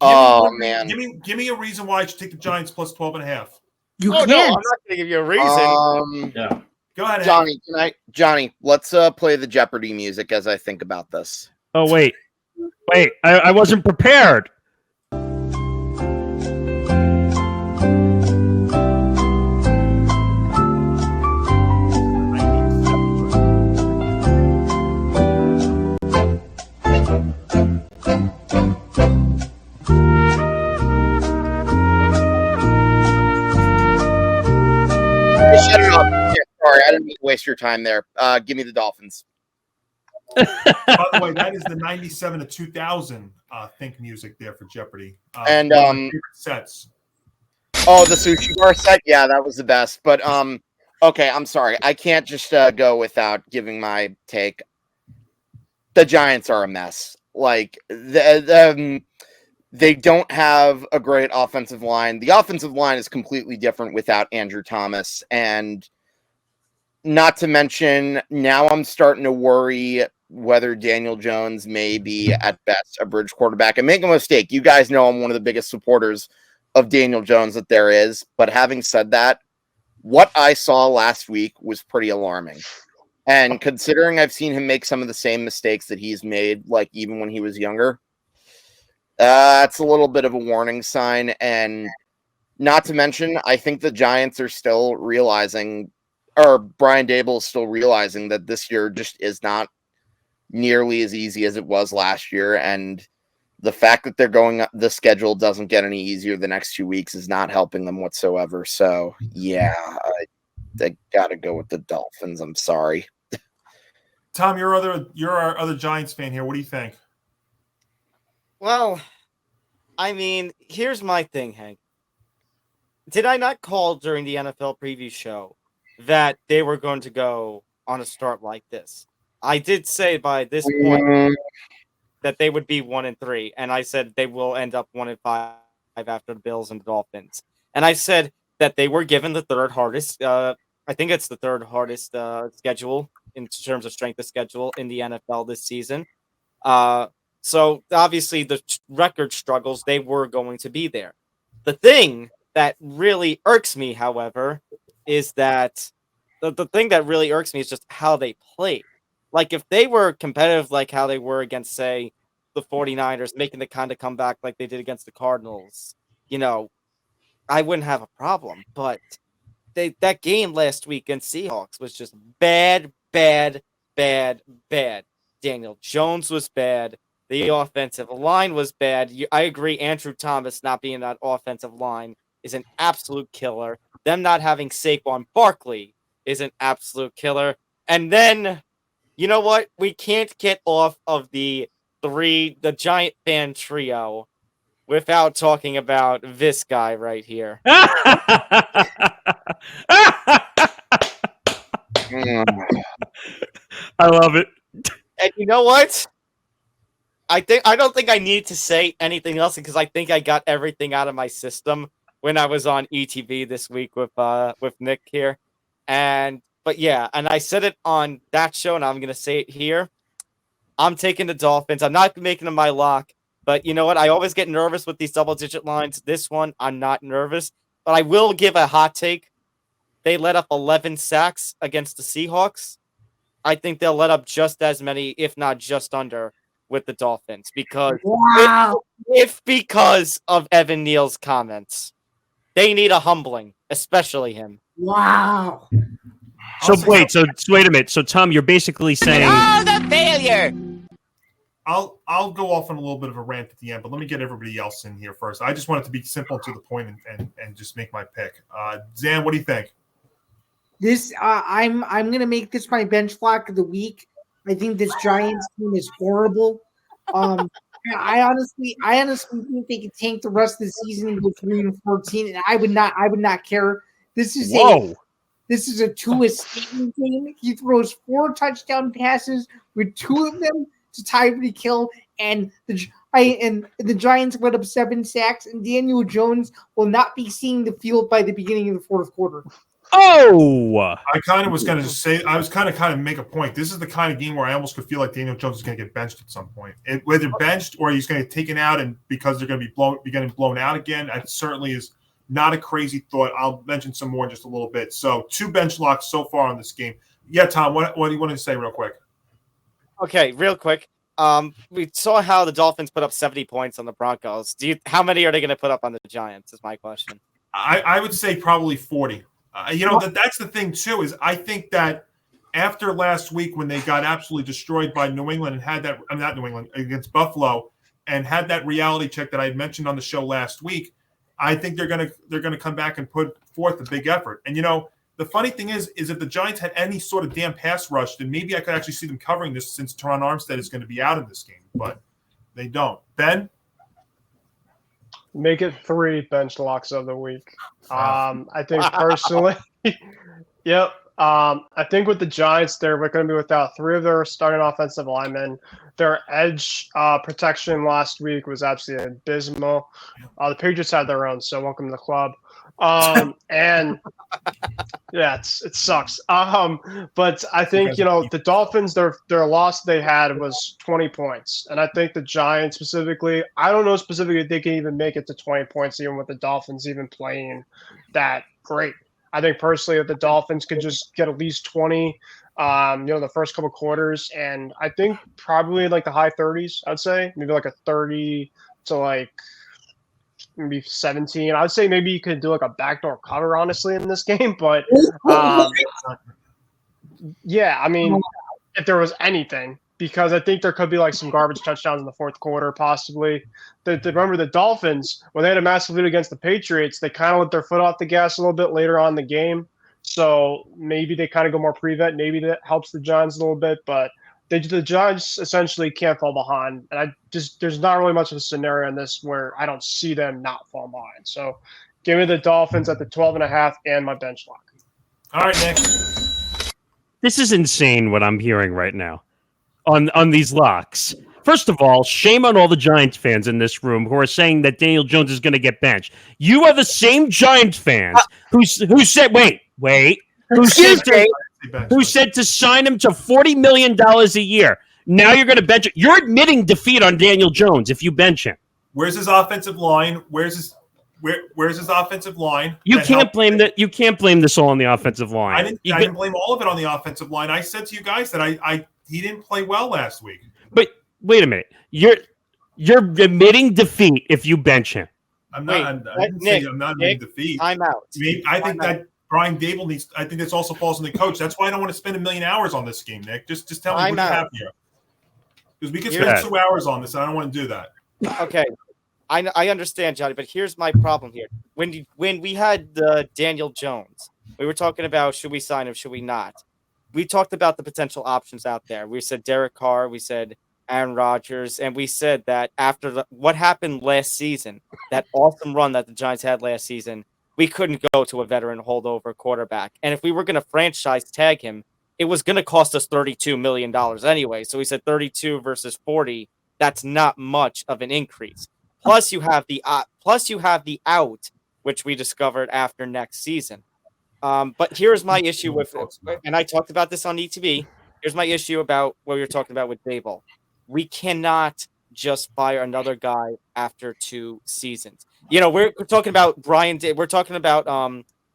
Man. Give me a reason why I should take the Giants plus 12.5. You No, can't. I'm not going to give you a reason. Yeah. Go ahead, Hank. Johnny, let's play the Jeopardy music as I think about this. Oh, wait. I wasn't prepared. Shut it up. Yeah, sorry, I didn't mean to waste your time there. Give me the Dolphins. By the way, that is the 97 to 2000 think music there for Jeopardy. And one of my favorite sets. Oh, the sushi bar set? Yeah, that was the best. But okay, I'm sorry. I can't just go without giving my take. The Giants are a mess. Like they don't have a great offensive line. The offensive line is completely different without Andrew Thomas. And not to mention, now I'm starting to worry whether Daniel Jones may be at best a bridge quarterback. And make no mistake, you guys know I'm one of the biggest supporters of Daniel Jones that there is. But having said that, what I saw last week was pretty alarming. And considering I've seen him make some of the same mistakes that he's made, like even when he was younger, it's a little bit of a warning sign. And not to mention, I think the Giants are still realizing, or Brian Dable is still realizing, that this year just is not nearly as easy as it was last year. And the fact that they're going, the schedule doesn't get any easier the next 2 weeks is not helping them whatsoever. So yeah, I gotta go with the Dolphins. I'm sorry. Tom, you're our other Giants fan here. What do you think? Well, I mean, here's my thing, Hank. Did I not call during the NFL preview show that they were going to go on a start like this? I did say by this point that they would be 1-3, and I said they will end up 1-5 after the Bills and the Dolphins. And I said that they were given the third hardest, I think it's the third hardest schedule in terms of strength of schedule in the NFL this season. So obviously the record struggles, they were going to be there. The thing that really irks me, however, is that the thing that really irks me is just how they played. Like if they were competitive like how they were against, say, the 49ers, making the kind of comeback like they did against the Cardinals, you know, I wouldn't have a problem. But that game last week against Seahawks was just bad. Daniel Jones was bad. The offensive line was bad. I agree. Andrew Thomas not being that offensive line is an absolute killer. Them not having Saquon Barkley is an absolute killer. And then, you know what? We can't get off of the Giant fan trio without talking about this guy right here. I love it. And you know what? I don't think I need to say anything else because I think I got everything out of my system when I was on ETV this week with Nick here. But yeah, and I said it on that show, and I'm gonna say it here. I'm taking the Dolphins. I'm not making them my lock, but you know what? I always get nervous with these double-digit lines. This one, I'm not nervous, but I will give a hot take. They let up 11 sacks against the Seahawks. I think they'll let up just as many, if not just under, with the Dolphins because because of Evan Neal's comments. They need a humbling, especially him. Wow. So wait a minute. So Tom, you're basically saying the failure. I'll go off on a little bit of a rant at the end, but let me get everybody else in here first. I just want it to be simple and to the point and just make my pick. Zan, what do you think? This I'm gonna make this my bench block of the week. I think this Giants team is horrible. I honestly think they could tank the rest of the season and go 3-14, and I would not care. This is a Tua statement game. He throws 4 touchdown passes with 2 of them to Tyreek Hill, and the Giants went up 7 sacks, and Daniel Jones will not be seeing the field by the beginning of the fourth quarter. Oh, I kind of was going to say, I was kind of make a point. This is the kind of game where I almost could feel like Daniel Jones is going to get benched at some point. Whether benched or he's going to get taken out, and because they're going to be getting blown out again, that certainly is not a crazy thought. I'll mention some more in just a little bit. So 2 bench locks so far on this game. Yeah, Tom, what do you want to say real quick? Okay, real quick. We saw how the Dolphins put up 70 points on the Broncos. How many are they going to put up on the Giants? Is my question. I would say probably 40. That's the thing too. Is I think that after last week when they got absolutely destroyed by New England and had that, not New England, against Buffalo, and had that reality check that I had mentioned on the show last week, I think they're gonna come back and put forth a big effort. And the funny thing is if the Giants had any sort of damn pass rush, then maybe I could actually see them covering this, since Teron Armstead is going to be out in this game, but they don't. Ben? Make it 3 bench locks of the week. I think personally, yep. I think with the Giants, they're going to be without 3 of their starting offensive linemen. Their edge protection last week was absolutely abysmal. The Patriots had their own, so welcome to the club. And yeah, it sucks. But I think the Dolphins, their loss they had was 20 points, and I think the Giants specifically, I don't know specifically if they can even make it to 20 points, even with the Dolphins even playing that great. I think personally, if the Dolphins could just get at least 20, the first couple quarters, and I think probably like the high 30s, I'd say maybe like a 30 to like maybe 17. I'd say maybe you could do like a backdoor cover, honestly, in this game. But yeah, I mean, if there was anything, because I think there could be like some garbage touchdowns in the fourth quarter, possibly. Remember the Dolphins, when they had a massive lead against the Patriots, they kind of let their foot off the gas a little bit later on in the game. So maybe they kind of go more prevent. Maybe that helps the Giants a little bit, but the Giants essentially can't fall behind. And there's not really much of a scenario in this where I don't see them not fall behind. So give me the Dolphins at the 12.5 and my bench lock. All right, Nick. this is insane what I'm hearing right now on these locks. First of all, shame on all the Giants fans in this room who are saying that Daniel Jones is going to get benched. You are the same Giants fans who said, who said to sign him to $40 million a year. Now you're going to bench him. You're admitting defeat on Daniel Jones if you bench him. Where's his offensive line? Where's his offensive line? You can't blame that. You can't blame this all on the offensive line. I didn't blame all of it on the offensive line. I said to you guys that he didn't play well last week. But wait a minute. You're admitting defeat if you bench him. I'm not admitting defeat. I'm out. I think that Brian Dable needs. I think this also falls on the coach. That's why I don't want to spend 1 million hours on this game, Nick. Just tell me what you have here. Because we can spend 2 hours on this, and I don't want to do that. Okay. I understand, Johnny, but here's my problem here. When we had Daniel Jones, we were talking about should we sign him, should we not? We talked about the potential options out there. We said Derek Carr, we said Aaron Rodgers, and we said that after what happened last season, that awesome run that the Giants had last season, we couldn't go to a veteran holdover quarterback. And if we were going to franchise tag him, it was going to cost us $32 million anyway. So we said 32 versus 40. That's not much of an increase. Plus you have the out, which we discovered after next season. But here's my issue with, and I talked about this on ETV. Here's my issue about what we were talking about with Dable. We cannot just fire another guy after 2 seasons. We're talking about we're talking about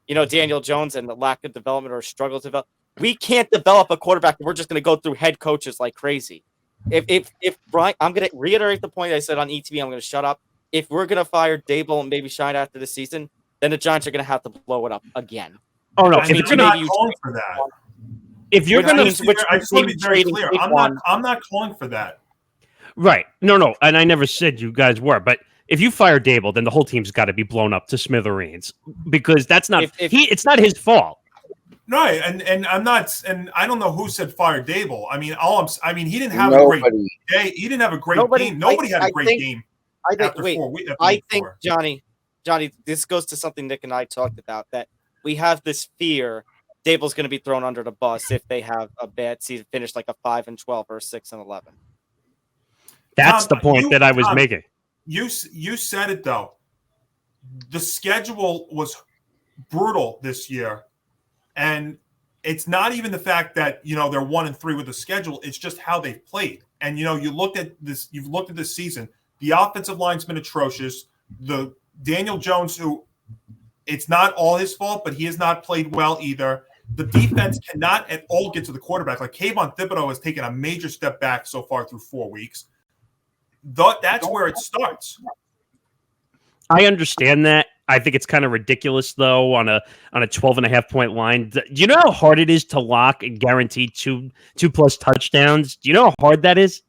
Daniel Jones and the lack of development or struggle to develop. We can't develop a quarterback. We're just going to go through head coaches like crazy. If Brian, I'm going to reiterate the point I said on ETV. I'm going to shut up. If we're going to fire Dable and maybe Shine after the season, then the Giants are going to have to blow it up again. Oh no! If you're not calling for that, if you're going to, I just want to be very clear. I'm not calling for that. Right? No, and I never said you guys were. But if you fire Dable, then the whole team's got to be blown up to smithereens because that's not it's not his fault. Right, and I'm not, and I don't know who said fire Dable. I mean, he didn't have a great day. He didn't have a great game. Nobody had a great game. I think Johnny, this goes to something Nick and I talked about, that we have this fear Dable's going to be thrown under the bus if they have a bad season, finish like a 5-12 or a 6-11. That's Tom, the point that I was making. You said it though. The schedule was brutal this year, and it's not even the fact that they're 1-3 with the schedule. It's just how they've played. And you looked at this. You've looked at this season. The offensive line's been atrocious. The Daniel Jones, who it's not all his fault, but he has not played well either. The defense cannot at all get to the quarterback. Like Kayvon Thibodeau has taken a major step back so far through 4 weeks. That's where it starts. I understand that. I think it's kind of ridiculous, though, on a 12.5-point line. Do you know how hard it is to lock and guarantee two plus touchdowns? Do you know how hard that is?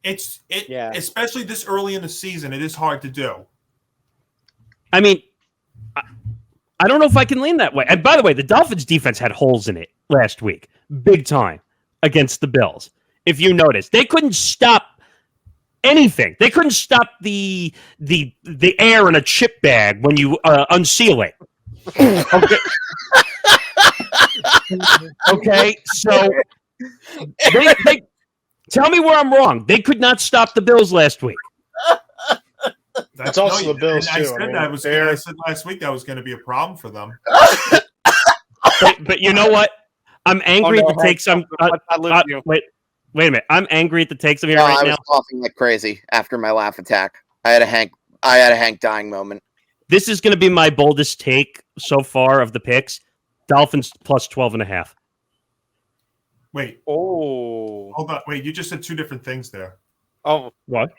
Especially this early in the season, it is hard to do. I mean, I don't know if I can lean that way. And by the way, the Dolphins' defense had holes in it last week, big time, against the Bills. If you notice, they couldn't stop anything. They couldn't stop the air in a chip bag when you unseal it. Okay. Okay, so they tell me where I'm wrong. They could not stop the Bills last week. That's also the Bills too. I said last week that was going to be a problem for them. But you know what? I'm angry at the takes. Wait a minute. I'm angry at the takes I'm here right now. I was coughing like crazy after my laugh attack. I had a Hank dying moment. This is going to be my boldest take so far of the picks. Dolphins plus 12.5. Wait. Oh. Hold on. Wait, you just said two different things there. Oh. What?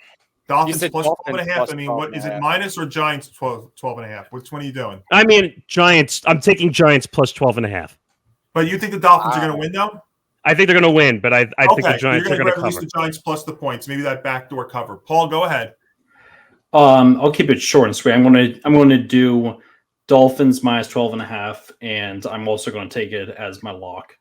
Dolphins plus 12.5. I mean, what is it, minus or Giants 12.5? Which one are you doing? I mean, Giants. I'm taking Giants plus 12.5. But you think the Dolphins are going to win, though? I think they're going to win, but I think the Giants are going to cover. At least the Giants plus the points. Maybe that backdoor cover. Paul, go ahead. I'll keep it short and sweet. I'm going to do Dolphins minus 12.5, and I'm also going to take it as my lock.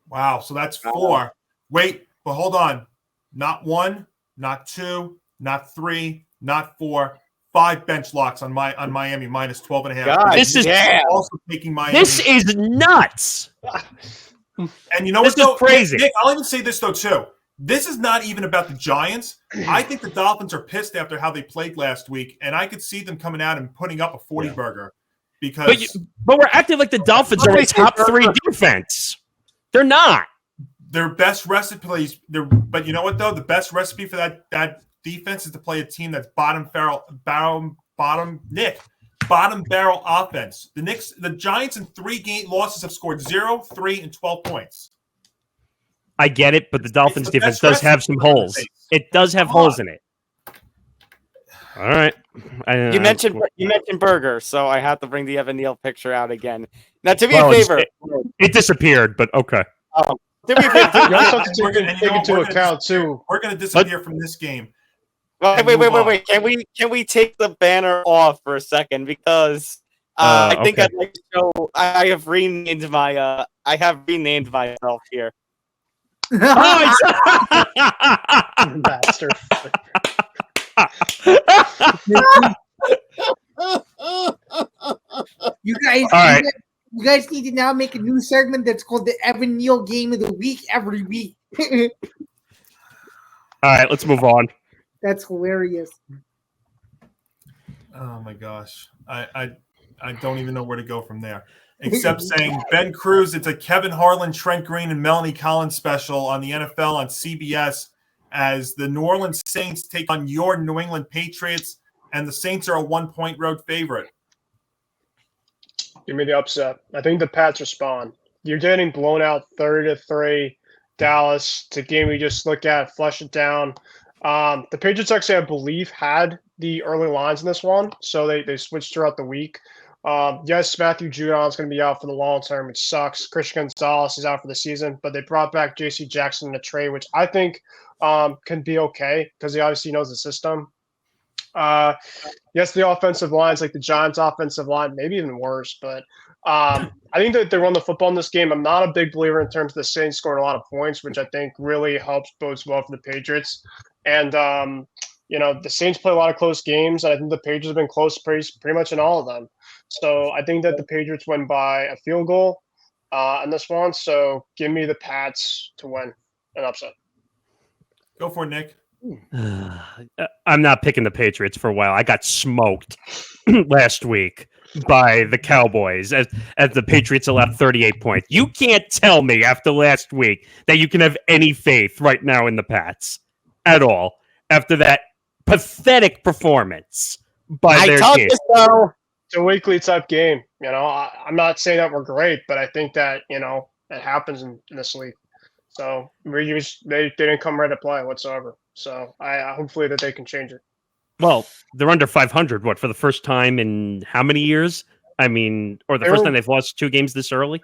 Wow, so that's 4. Wait, but hold on. Not 1, not 2, not 3, not 4. 5 bench locks on Miami minus 12.5. God, this is also taking Miami. This is nuts. And you know this what? Is crazy. Nick, I'll even say this though too. This is not even about the Giants. I think the Dolphins are pissed after how they played last week, and I could see them coming out and putting up a 40 burger. Because but we're acting like the Dolphins are a top 3 defense. They're not. Their best recipe, but you know what though? The best recipe for that defense is to play a team that's bottom barrel offense. The Giants in 3 losses have scored 0, 3, and 12 points. I get it, but the Dolphins defense does have some holes. It does have holes in it. All right. You mentioned burger, so I have to bring the Evan Neal picture out again. Now, to be a favor, it disappeared, but okay. To be a favor, you also have to take into account too. We're going to disappear from this game. Wait. Can we take the banner off for a second because I think I'd like to show. I have renamed myself here. Bastard. You guys, all right. You guys need to now make a new segment that's called the Evan Neal Game of the Week every week. All right, let's move on. That's hilarious. Oh my gosh, I don't even know where to go from there. Except saying Ben Kruse, it's a Kevin Harlan, Trent Green, and Melanie Collins special on the NFL on CBS as the New Orleans Saints take on your New England Patriots, and the Saints are a 1-point road favorite. Give me the upset. I think the Pats respond. You're getting blown out 30-3. Dallas. It's a game we just look at, flush it down. The Patriots actually, I believe, had the early lines in this one, so they switched throughout the week. Yes, Matthew Judon is going to be out for the long term, which sucks. Christian Gonzalez is out for the season, but they brought back J.C. Jackson in a trade, which I think can be okay because he obviously knows the system. Yes, the offensive line's like the Giants' offensive line, maybe even worse, but I think that they run the football in this game. I'm not a big believer in terms of the Saints scoring a lot of points, which I think really helps bodes well for the Patriots. And, the Saints play a lot of close games, and I think the Patriots have been close pretty much in all of them. So I think that the Patriots win by a field goal in this one. So give me the Pats to win an upset. Go for it, Nick. I'm not picking the Patriots for a while. I got smoked last week by the Cowboys as the Patriots allowed 38 points. You can't tell me after last week that you can have any faith right now in the Pats at all after that pathetic performance by their told team. you so. It's a weekly type game. I'm not saying that we're great, but I think that it happens in this league. So they didn't come ready to play whatsoever. So I hopefully that they can change it. Well, they're under 500. What, for the first time in how many years? I mean, or the first time they've lost 2 games this early.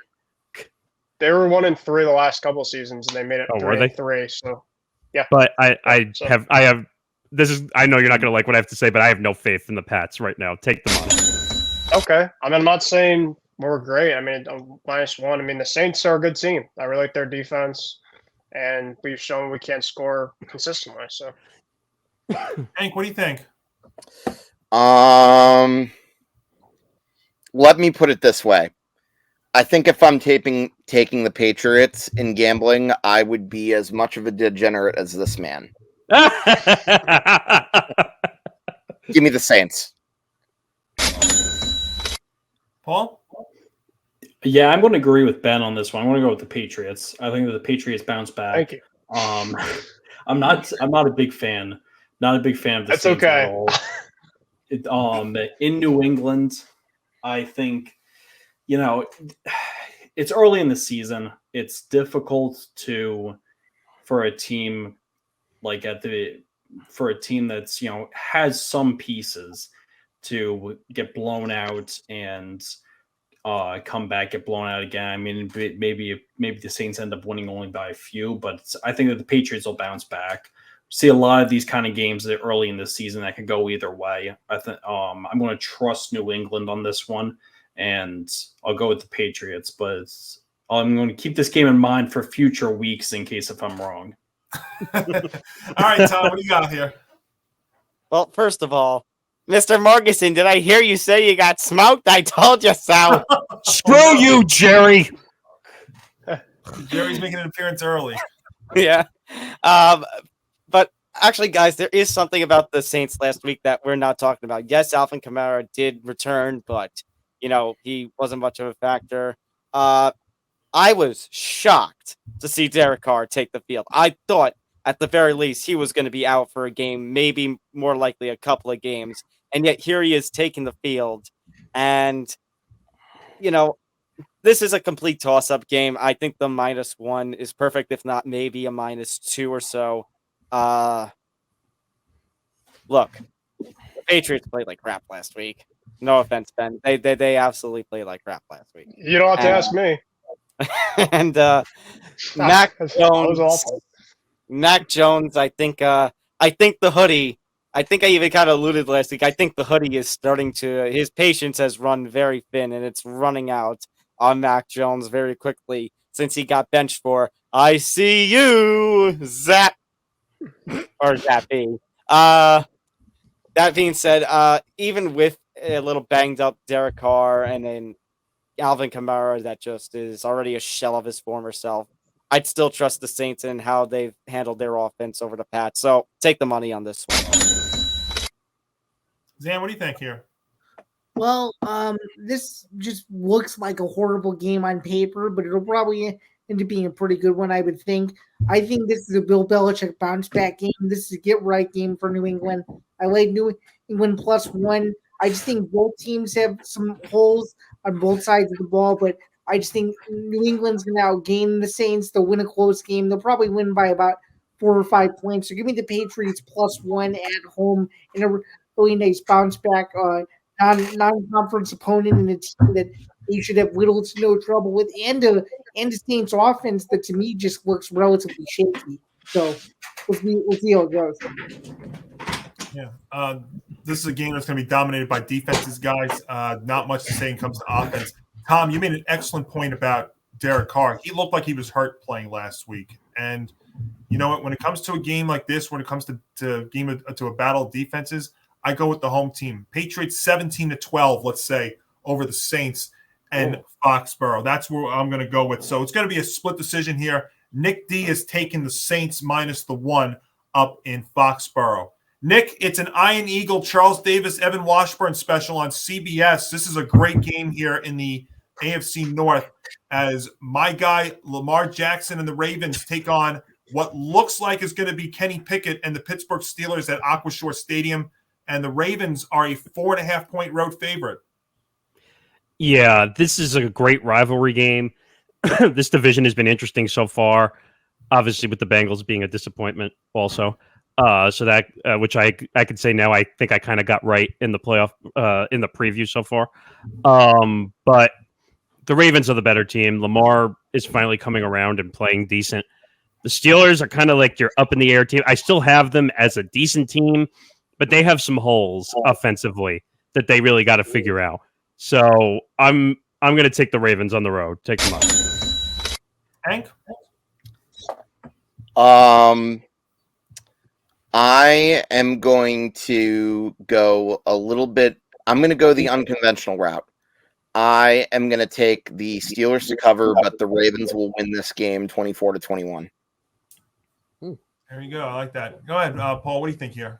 They were 1-3 the last couple of seasons, and they made it 3-3. So yeah. But I have. This is. I know you're not going to like what I have to say, but I have no faith in the Pats right now. Take the money. Okay. I mean, I'm not saying we're great. I mean, -1. I mean, the Saints are a good team. I really like their defense, and we've shown we can't score consistently. So, Hank, what do you think? Let me put it this way. I think if I'm taking the Patriots in gambling, I would be as much of a degenerate as this man. Give me the Saints. Paul? Yeah, I'm going to agree with Ben on this one. I'm going to go with the Patriots. I think that the Patriots bounce back. thank you. I'm not a big fan. Not a big fan of the That's Saints okay. at all. In New England, I think it's early in the season. It's difficult for a team that's has some pieces to get blown out and come back, get blown out again. I mean, maybe the Saints end up winning only by a few, but I think that the Patriots will bounce back. See a lot of these kind of games that early in the season that can go either way. I think I'm going to trust New England on this one, and I'll go with the Patriots. But I'm going to keep this game in mind for future weeks in case if I'm wrong. All right, Tom, what do you got here? Well, first of all, Mr. Morgasen, did I hear you say you got smoked? I told you so. Screw you, Jerry. Jerry's making an appearance early. Yeah. But actually, guys, there is something about the Saints last week that we're not talking about. Yes, Alvin Kamara did return, but, he wasn't much of a factor. I was shocked to see Derek Carr take the field. I thought, at the very least, he was going to be out for a game, maybe more likely a couple of games. And yet here he is taking the field. And, this is a complete toss-up game. I think the -1 is perfect, if not maybe a -2 or so. Look, the Patriots played like crap last week. No offense, Ben. They absolutely played like crap last week. You don't have to ask me. And That was awful. Mac Jones, I think the hoodie. I think I even kind of alluded last week. I think the hoodie is starting to. His patience has run very thin, and it's running out on Mac Jones very quickly since he got benched for "I see you, Zap" or Zappy. That being said, even with a little banged up Derek Carr and then Alvin Kamara, that just is already a shell of his former self, I'd still trust the Saints in how they've handled their offense over the Pats. So take the money on this one. Zan, what do you think here? Well, this just looks like a horrible game on paper, but it'll probably end up being a pretty good one, I would think. I think this is a Bill Belichick bounce back game. This is a get right game for New England. I like New England +1. I just think both teams have some holes on both sides of the ball, but I just think New England's going to outgain the Saints. They'll win a close game. They'll probably win by about 4 or 5 points. So give me the Patriots +1 at home in a really nice bounce back non-conference opponent and a team that you should have little to no trouble with, and a Saints offense that to me just looks relatively shaky. So we'll see how it goes. Yeah. This is a game that's going to be dominated by defenses, guys. Not much to say when it comes to offense. Tom, you made an excellent point about Derek Carr. He looked like he was hurt playing last week. And you know what? When it comes to a game like this, when it comes to a battle of defenses, I go with the home team. Patriots 17-12, let's say, over the Saints and Foxborough. That's where I'm going to go with. So it's going to be a split decision here. Nick D is taking the Saints -1. up in Foxborough. Nick, it's an Iron Eagle, Charles Davis, Evan Washburn special on CBS. This is a great game here in the AFC North as my guy Lamar Jackson and the Ravens take on what looks like is going to be Kenny Pickett and the Pittsburgh Steelers at Aquashore Stadium. And the Ravens are a 4.5-point road favorite. Yeah, this is a great rivalry game. This division has been interesting so far, obviously with the Bengals being a disappointment also. So that, which I could say now, I think I kind of got right in the playoff, in the preview so far. But the Ravens are the better team. Lamar is finally coming around and playing decent. The Steelers are kind of like your up in the air team. I still have them as a decent team, but they have some holes offensively that they really got to figure out. So I'm going to take the Ravens on the road. Take them up. Hank? I am going to go a little bit. I'm going to go the unconventional route. I am going to take the Steelers to cover, but the Ravens will win this game 24-21. There you go. I like that. Go ahead, Paul. What do you think here?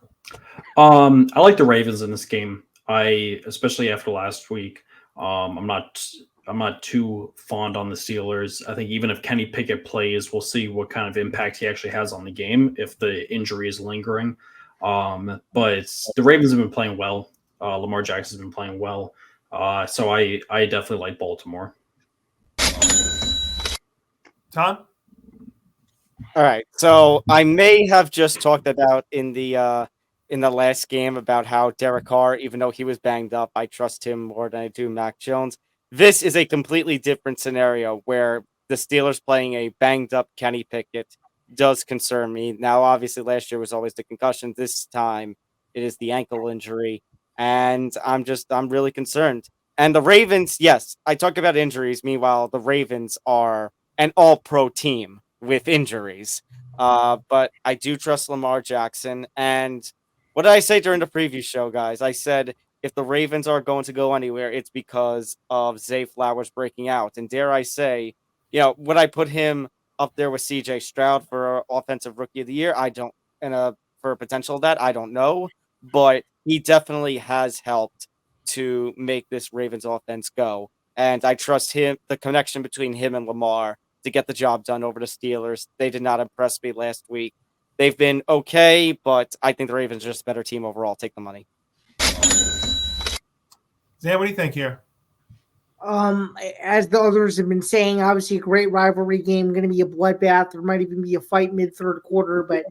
I like the Ravens in this game. Especially after last week. I'm not too fond on the Steelers. I think even if Kenny Pickett plays, we'll see what kind of impact he actually has on the game if the injury is lingering. But the Ravens have been playing well. Lamar Jackson's been playing well. So I definitely like Baltimore. Tom? All right. So I may have just talked about in the last game about how Derek Carr, even though he was banged up, I trust him more than I do Mac Jones. This is a completely different scenario where the Steelers playing a banged up Kenny Pickett does concern me. Now, obviously, last year was always the concussion. This time it is the ankle injury. And I'm really concerned. And the Ravens, yes, I talk about injuries. Meanwhile, the Ravens are an all-pro team with injuries. But I do trust Lamar Jackson. And what did I say during the preview show, guys? I said if the Ravens are going to go anywhere, it's because of Zay Flowers breaking out. And dare I say, would I put him up there with CJ Stroud for Offensive Rookie of the Year? I don't. And for a potential of that, I don't know. But he definitely has helped to make this Ravens offense go. And I trust him, the connection between him and Lamar, to get the job done over the Steelers. They did not impress me last week. They've been okay, but I think the Ravens are just a better team overall. Take the money. Zan, what do you think here? As the others have been saying, obviously a great rivalry game, going to be a bloodbath. There might even be a fight mid-third quarter, but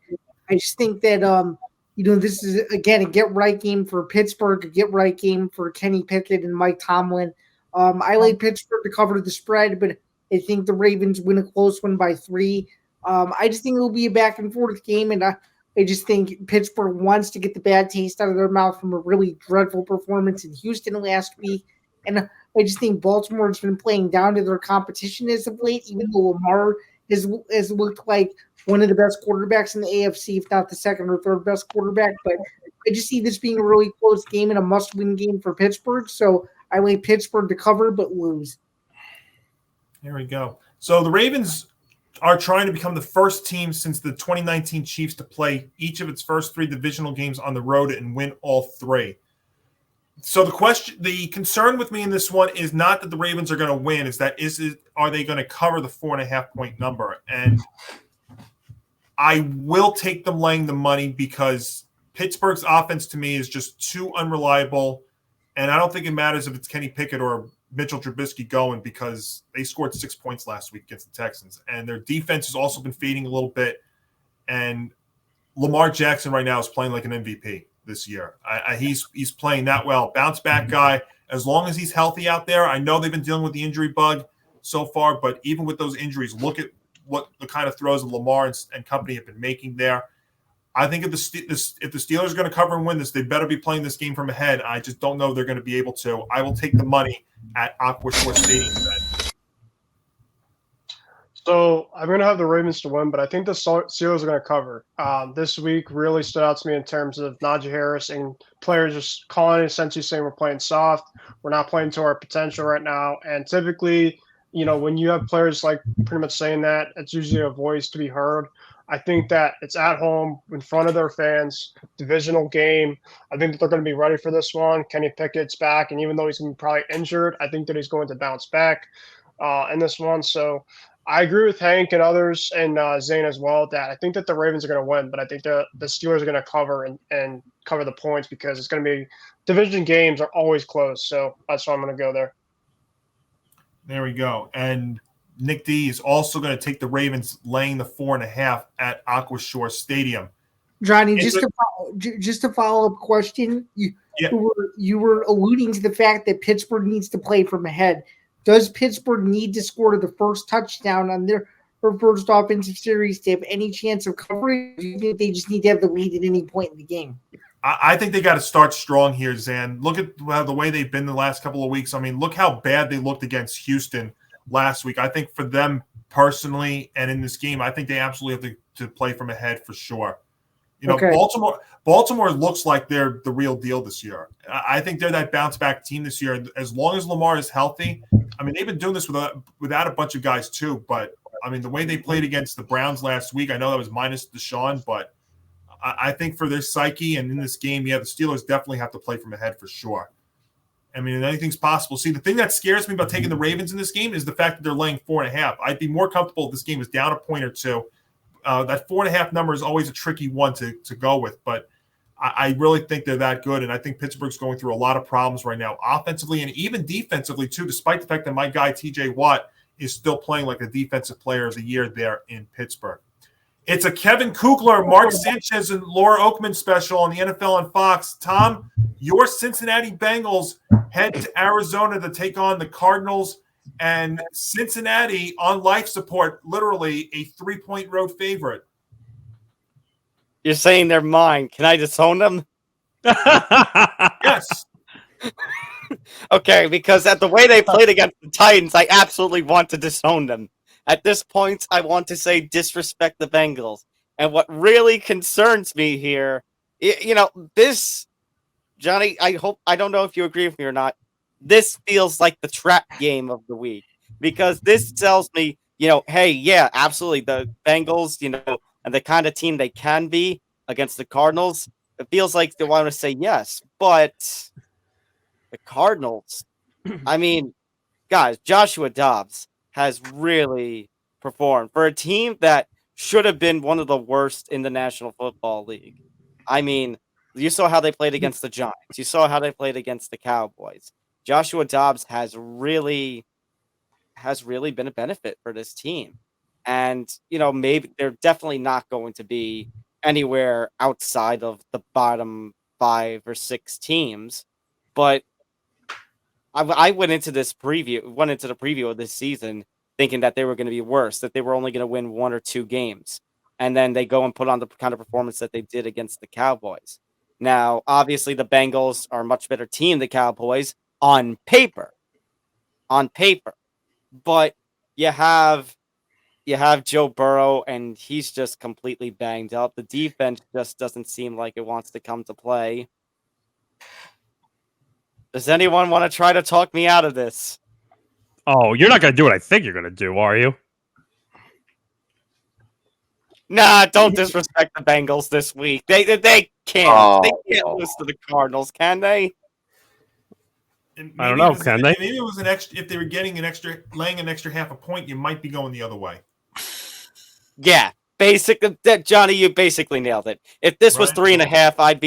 I just think that this is, again, a get-right game for Pittsburgh, a get-right game for Kenny Pickett and Mike Tomlin. I like Pittsburgh to cover the spread, but I think the Ravens win a close one by 3. I just think it will be a back-and-forth game, and I just think Pittsburgh wants to get the bad taste out of their mouth from a really dreadful performance in Houston last week. And I just think Baltimore has been playing down to their competition as of late, even though Lamar has looked like one of the best quarterbacks in the AFC, if not the second or third best quarterback. But I just see this being a really close game and a must-win game for Pittsburgh. So I like Pittsburgh to cover but lose. There we go. So the Ravens are trying to become the first team since the 2019 Chiefs to play each of its first 3 divisional games on the road and win all 3. So the concern with me in this one is not that the Ravens are going to win, are they going to cover the 4.5-point number? And I will take them laying the money because Pittsburgh's offense to me is just too unreliable, and I don't think it matters if it's Kenny Pickett or Mitchell Trubisky going because they scored 6 points last week against the Texans, and their defense has also been fading a little bit. And Lamar Jackson right now is playing like an MVP this year. He's playing that well. Bounce back guy. As long as he's healthy out there, I know they've been dealing with the injury bug so far, but even with those injuries, look at what the kind of throws that Lamar and company have been making there. I think if the Steelers are going to cover and win this, they better be playing this game from ahead. I just don't know they're going to be able to. I will take the money at Aquashore Stadium. So I'm going to have the Ravens to win, but I think the Steelers are going to cover. This week really stood out to me in terms of Najee Harris and players just calling, essentially saying we're playing soft. We're not playing to our potential right now. And typically, when you have players like pretty much saying that, it's usually a voice to be heard. I think that it's at home in front of their fans, divisional game. I think that they're going to be ready for this one. Kenny Pickett's back, and even though he's going to be probably injured, I think that he's going to bounce back in this one. So I agree with Hank and others and Zane as well that I think that the Ravens are going to win, but I think the Steelers are going to cover and cover the points because it's going to be division games are always close. So that's why I'm going to go there. There we go. And Nick D is also going to take the Ravens laying the 4.5 at Aquashore Stadium. Johnny, just a follow-up question. You were alluding to the fact that Pittsburgh needs to play from ahead. Does Pittsburgh need to score the first touchdown on their first offensive series to have any chance of covering? Or do you think they just need to have the lead at any point in the game? I think they got to start strong here, Zan. Look at the way they've been the last couple of weeks. I mean, look how bad they looked against Houston last week. I think for them personally and in this game, I think they absolutely have to play from ahead for sure. Okay. Baltimore looks like they're the real deal this year. I think they're that bounce-back team this year. As long as Lamar is healthy, I mean, they've been doing this without a bunch of guys too. But, I mean, the way they played against the Browns last week, I know that was minus Deshaun, but I think for their psyche and in this game, the Steelers definitely have to play from ahead for sure. I mean, anything's possible. See, the thing that scares me about taking the Ravens in this game is the fact that they're laying 4.5. I'd be more comfortable if this game was down a point or two. That 4.5 number is always a tricky one to go with, but I really think they're that good, and I think Pittsburgh's going through a lot of problems right now, offensively and even defensively too, despite the fact that my guy T.J. Watt is still playing like a defensive player of the year there in Pittsburgh. It's a Kevin Kugler, Mark Sanchez, and Laura Oakman special on the NFL on Fox. Tom, your Cincinnati Bengals head to Arizona to take on the Cardinals, and Cincinnati on life support, literally a 3-point road favorite. You're saying they're mine. Can I disown them? Yes. Okay, because at the way they played against the Titans, I absolutely want to disown them. At this point, I want to say disrespect the Bengals. And what really concerns me here, this, Johnny, I don't know if you agree with me or not. This feels like the trap game of the week because this tells me, hey, yeah, absolutely. The Bengals, and the kind of team they can be against the Cardinals, it feels like they want to say yes. But the Cardinals, I mean, guys, Joshua Dobbs has really performed for a team that should have been one of the worst in the National Football League. I mean, you saw how they played against the Giants. You saw how they played against the Cowboys. Joshua Dobbs has really been a benefit for this team. And, maybe they're definitely not going to be anywhere outside of the bottom 5 or 6 teams. But I went into the preview of this season thinking that they were going to be worse, that they were only going to win 1 or 2 games. And then they go and put on the kind of performance that they did against the Cowboys. Now, obviously, the Bengals are a much better team than the Cowboys on paper. But you have Joe Burrow, and he's just completely banged up. The defense just doesn't seem like it wants to come to play. Does anyone want to try to talk me out of this? Oh, you're not going to do what I think you're going to do, are you? Nah, don't disrespect the Bengals this week. They can't. Oh. They can't lose to the Cardinals, can they? I don't know. Can they? Maybe it was an extra. If they were laying an extra half a point, you might be going the other way. Yeah, basically, Johnny, you basically nailed it. If this was 3.5, I'd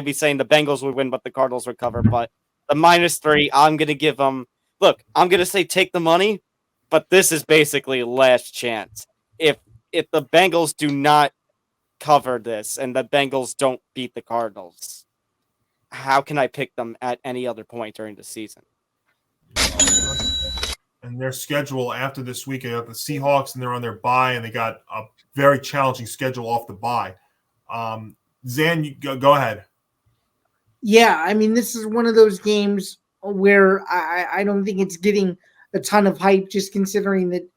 be saying the Bengals would win, but the Cardinals would cover. But the -3, I'm gonna give them. Look, I'm gonna say take the money, but this is basically last chance. If the Bengals do not cover this and the Bengals don't beat the Cardinals, how can I pick them at any other point during the season? And their schedule after this week, they have the Seahawks, and they're on their bye, and they got a very challenging schedule off the bye. Zan, you go ahead. Yeah, I mean, this is one of those games where I don't think it's getting a ton of hype, just considering that,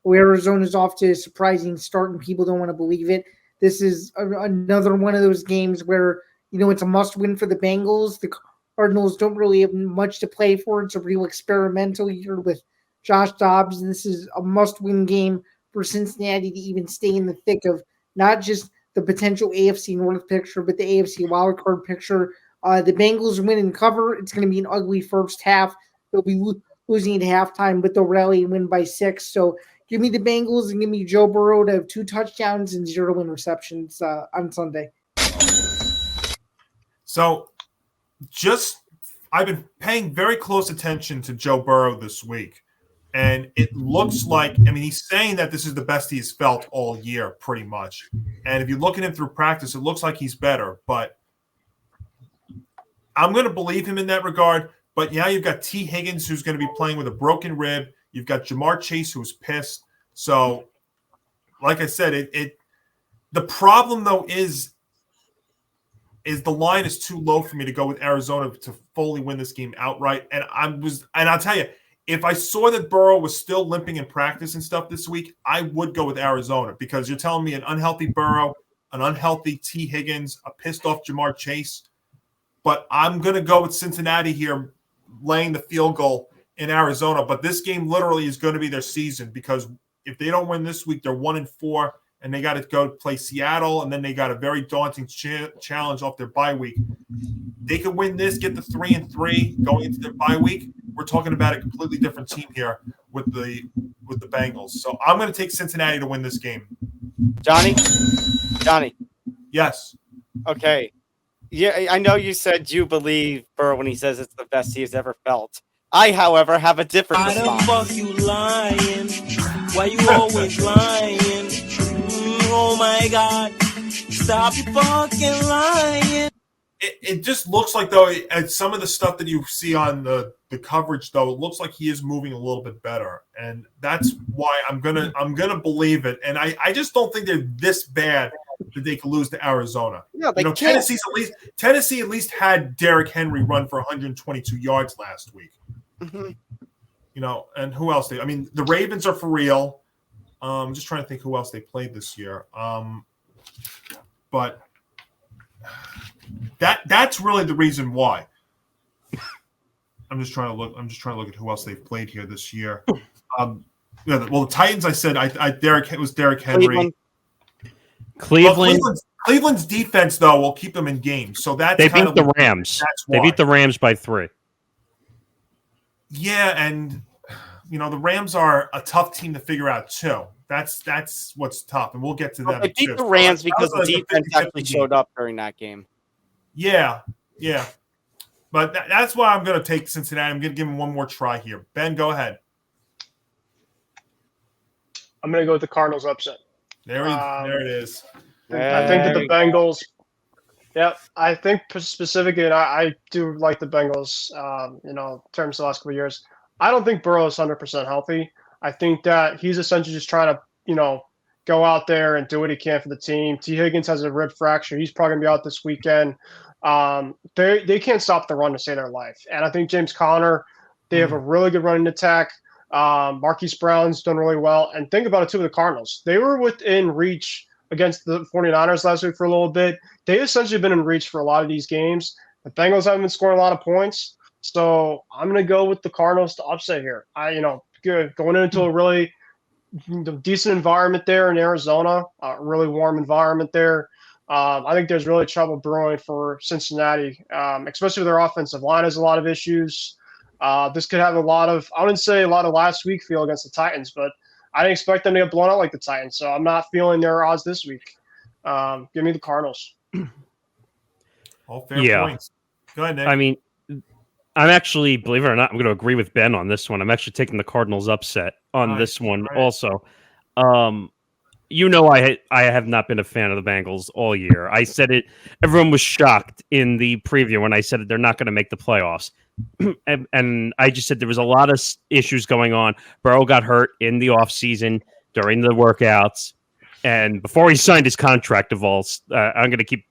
Arizona's off to a surprising start and people don't want to believe it. This is another one of those games where, it's a must-win for the Bengals. The Cardinals don't really have much to play for. It's a real experimental year with Josh Dobbs. This is a must-win game for Cincinnati to even stay in the thick of not just the potential AFC North picture, but the AFC wildcard picture. The Bengals win and cover. It's going to be an ugly first half. They'll be losing at halftime, but they'll rally and win by 6. So give me the Bengals and give me Joe Burrow to have 2 touchdowns and 0 interceptions on Sunday. So I've been paying very close attention to Joe Burrow this week. And it looks like, he's saying that this is the best he's felt all year, pretty much. And if you look at him through practice, it looks like he's better. But I'm going to believe him in that regard. But now you've got T. Higgins, who's going to be playing with a broken rib. You've got Jamar Chase, who's pissed. So, like I said, the problem, though, is the line is too low for me to go with Arizona to fully win this game outright. And I'll tell you, if I saw that Burrow was still limping in practice and stuff this week, I would go with Arizona, because you're telling me an unhealthy Burrow, an unhealthy T. Higgins, a pissed off Jamar Chase. But I'm going to go with Cincinnati here, laying the field goal in Arizona. But this game literally is going to be their season, because if they don't win this week, they're 1-4, and they got to go play Seattle, and then they got a very daunting challenge off their bye week. They could win this, get the 3-3 going into their bye week. We're talking about a completely different team here with the Bengals. So I'm going to take Cincinnati to win this game. Johnny? Yes. Okay. Yeah, I know you said you believe Burrow when he says it's the best he has ever felt. I, however, have a different response. Why the fuck you lying? Why you always lying? Oh my God. Stop you fucking lying. It just looks like, though, at some of the stuff that you see on the coverage, though, it looks like he is moving a little bit better, and that's why I'm gonna believe it. And I just don't think they're this bad that they could lose to Arizona. Yeah, Tennessee at least had Derrick Henry run for 122 yards last week. Mm-hmm. And who else? The Ravens are for real. I'm just trying to think who else they played this year. But that's really the reason why. I'm just trying to look at who else they've played here this year. The Titans. I said it was Derrick Henry. Cleveland's defense, though, will keep them in games. So they beat the Rams. They beat the Rams by 3. Yeah, and the Rams are a tough team to figure out too. That's what's tough, and we'll get to them. They beat the Rams because the defense actually showed up during that game. Yeah. But that's why I'm going to take Cincinnati. I'm going to give them one more try here. Ben, go ahead. I'm going to go with the Cardinals upset. There it is. I think that the Bengals. Yep, I think specifically, and I do like the Bengals. In terms of the last couple of years, I don't think Burrow is 100% healthy. I think that he's essentially just trying to, go out there and do what he can for the team. T. Higgins has a rib fracture. He's probably going to be out this weekend. They can't stop the run to save their life. And I think James Conner, they have a really good running attack. Marquise Brown's done really well. And think about it, too, with the Cardinals. They were within reach against the 49ers last week for a little bit. They've essentially been in reach for a lot of these games. The Bengals haven't been scoring a lot of points. So I'm going to go with the Cardinals to upset here. Going into a really decent environment there in Arizona, a really warm environment there. I think there's really trouble brewing for Cincinnati, especially with their offensive line has a lot of issues. This could have I wouldn't say a lot of last week feel against the Titans, but I didn't expect them to get blown out like the Titans, so I'm not feeling their odds this week. Give me the Cardinals. All fair points. Go ahead, Nick. I'm actually, believe it or not, I'm going to agree with Ben on this one. I'm actually taking the Cardinals upset on this one also. I have not been a fan of the Bengals all year. I said it. Everyone was shocked in the preview when I said that they're not going to make the playoffs. and I just said there was a lot of issues going on. Burrow got hurt in the offseason during the workouts. And before he signed his contract, I'm going to keep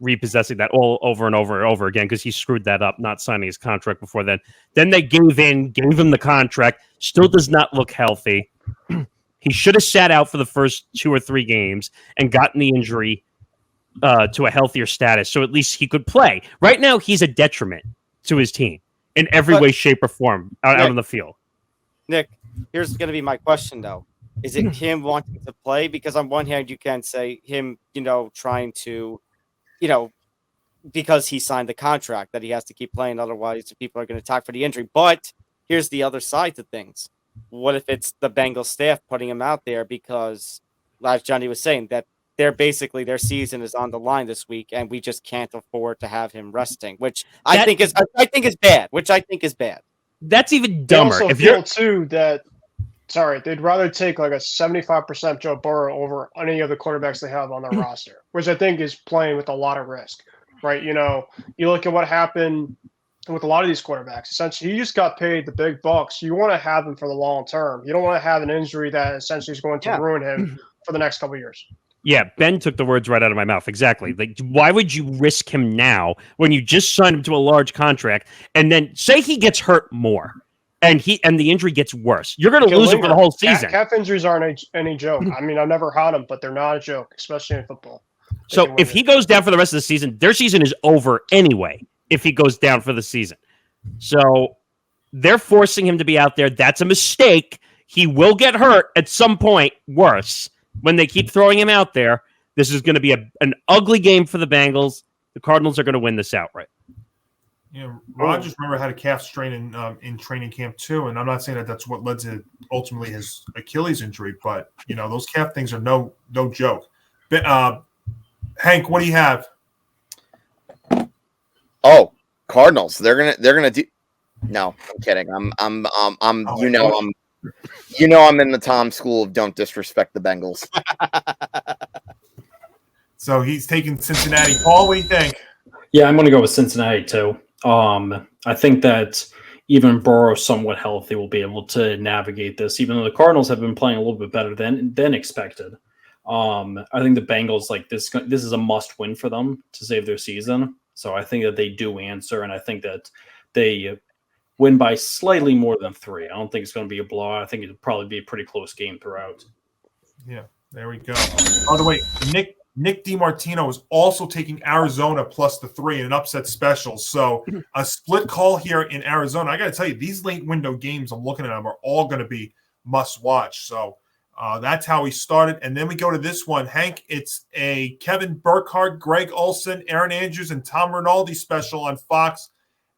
repossessing that all over and over and over again because he screwed that up, not signing his contract before then. Then they gave him the contract. Still does not look healthy. He should have sat out for the first 2 or 3 games and gotten the injury to a healthier status, so at least he could play. Right now, he's a detriment to his team in every way, shape, or form out on the field. Nick, here's going to be my question, though. Is it him wanting to play? Because on one hand, you can say him, trying to, because he signed the contract that he has to keep playing. Otherwise, people are going to attack for the injury. But here's the other side to things. What if it's the Bengals staff putting him out there because, as Johnny was saying, that their season is on the line this week, and we just can't afford to have him resting, which I think is bad. That's even They dumber. also If feel you're too that they'd rather take like a 75% Joe Burrow over any of the quarterbacks they have on their roster, which I think is playing with a lot of risk, right? You look at what happened with a lot of these quarterbacks. Essentially, he just got paid the big bucks. You want to have him for the long term. You don't want to have an injury that essentially is going to ruin him for the next couple of years. Yeah, Ben took the words right out of my mouth. Exactly. Like, why would you risk him now when you just signed him to a large contract and then say he gets hurt more and the injury gets worse? You're going to lose him for the whole season. Calf injuries aren't any joke. I mean, I've never had them, but they're not a joke, especially in football. So if he goes down for the rest of the season, their season is over anyway if he goes down for the season. So they're forcing him to be out there. That's a mistake. He will get hurt at some point worse. When they keep throwing him out there, this is going to be an ugly game for the Bengals. The Cardinals are going to win this outright. Yeah, Rodgers, remember, had a calf strain in training camp too, and I'm not saying that that's what led to ultimately his Achilles injury, but those calf things are no joke. But, Hank, what do you have? Oh, Cardinals. They're gonna do. No, I'm kidding. I'm in the Tom school of don't disrespect the Bengals. So he's taking Cincinnati. Paul, what do you think? Yeah, I'm going to go with Cincinnati too. I think that even Burrow, somewhat healthy, will be able to navigate this, even though the Cardinals have been playing a little bit better than expected. I think the Bengals, like this is a must win for them to save their season. So I think that they do answer, and I think that they win by slightly more than 3. I don't think it's going to be a blowout. I think it'll probably be a pretty close game throughout. Yeah, there we go. By the way, Nick DiMartino is also taking Arizona plus the 3 in an upset special. So a split call here in Arizona. I got to tell you, these late window games I'm looking at them are all going to be must watch. So that's how we started. And then we go to this one. Hank, it's a Kevin Burkhardt, Greg Olson, Aaron Andrews, and Tom Rinaldi special on Fox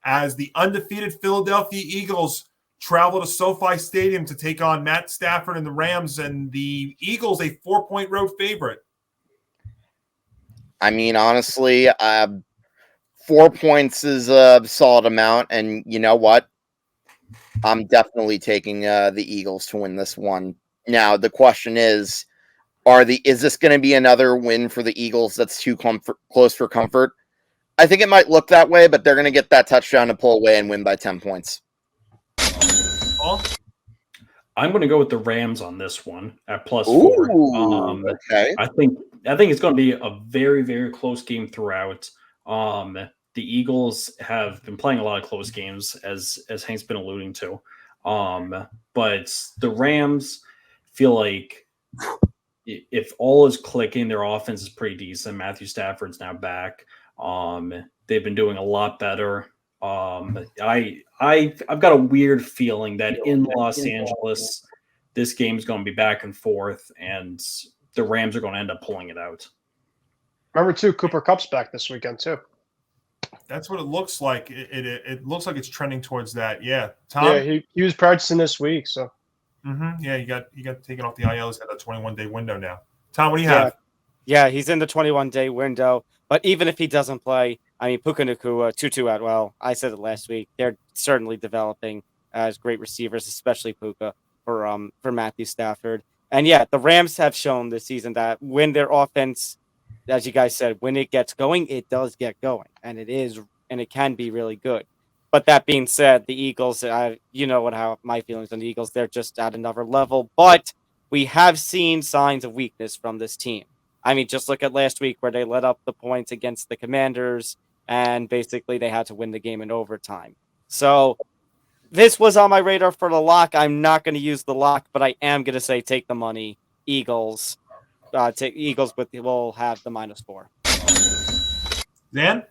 as the undefeated Philadelphia Eagles travel to SoFi Stadium to take on Matt Stafford and the Rams, and the Eagles a 4-point road favorite. I mean, honestly, 4 points is a solid amount, and you know what? I'm definitely taking the Eagles to win this one. Now, the question is this going to be another win for the Eagles that's too close for comfort? I think it might look that way, but they're going to get that touchdown to pull away and win by 10 points. Paul? I'm going to go with the Rams on this one at plus 4. Okay. I think it's going to be a very, very close game throughout. The Eagles have been playing a lot of close games, as Hank's been alluding to. But the Rams feel like if all is clicking, their offense is pretty decent. Matthew Stafford's now back. They've been doing a lot better. I've got a weird feeling that in Los Angeles, this game's going to be back and forth, and the Rams are going to end up pulling it out. Remember, too, Cooper Kupp's back this weekend, too. That's what it looks like. It looks like it's trending towards that. Yeah, Tom. Yeah, he was practicing this week, so. Yeah, he got taken off the IL. He's got a 21-day window now. Tom, what do you have? Yeah, he's in the 21-day window. But even if he doesn't play, I mean, Puka Nacua, Tutu Atwell, I said it last week, they're certainly developing as great receivers, especially Puka for Matthew Stafford. And yeah, the Rams have shown this season that when their offense, as you guys said, when it gets going, it does get going, and it can be really good. But that being said, the Eagles, how my feelings on the Eagles, they're just at another level. But we have seen signs of weakness from this team. I mean, just look at last week where they let up the points against the Commanders, and basically they had to win the game in overtime. So this was on my radar for the lock. I'm not going to use the lock, but I am going to say take the money. Eagles. Will have the -4. Dan?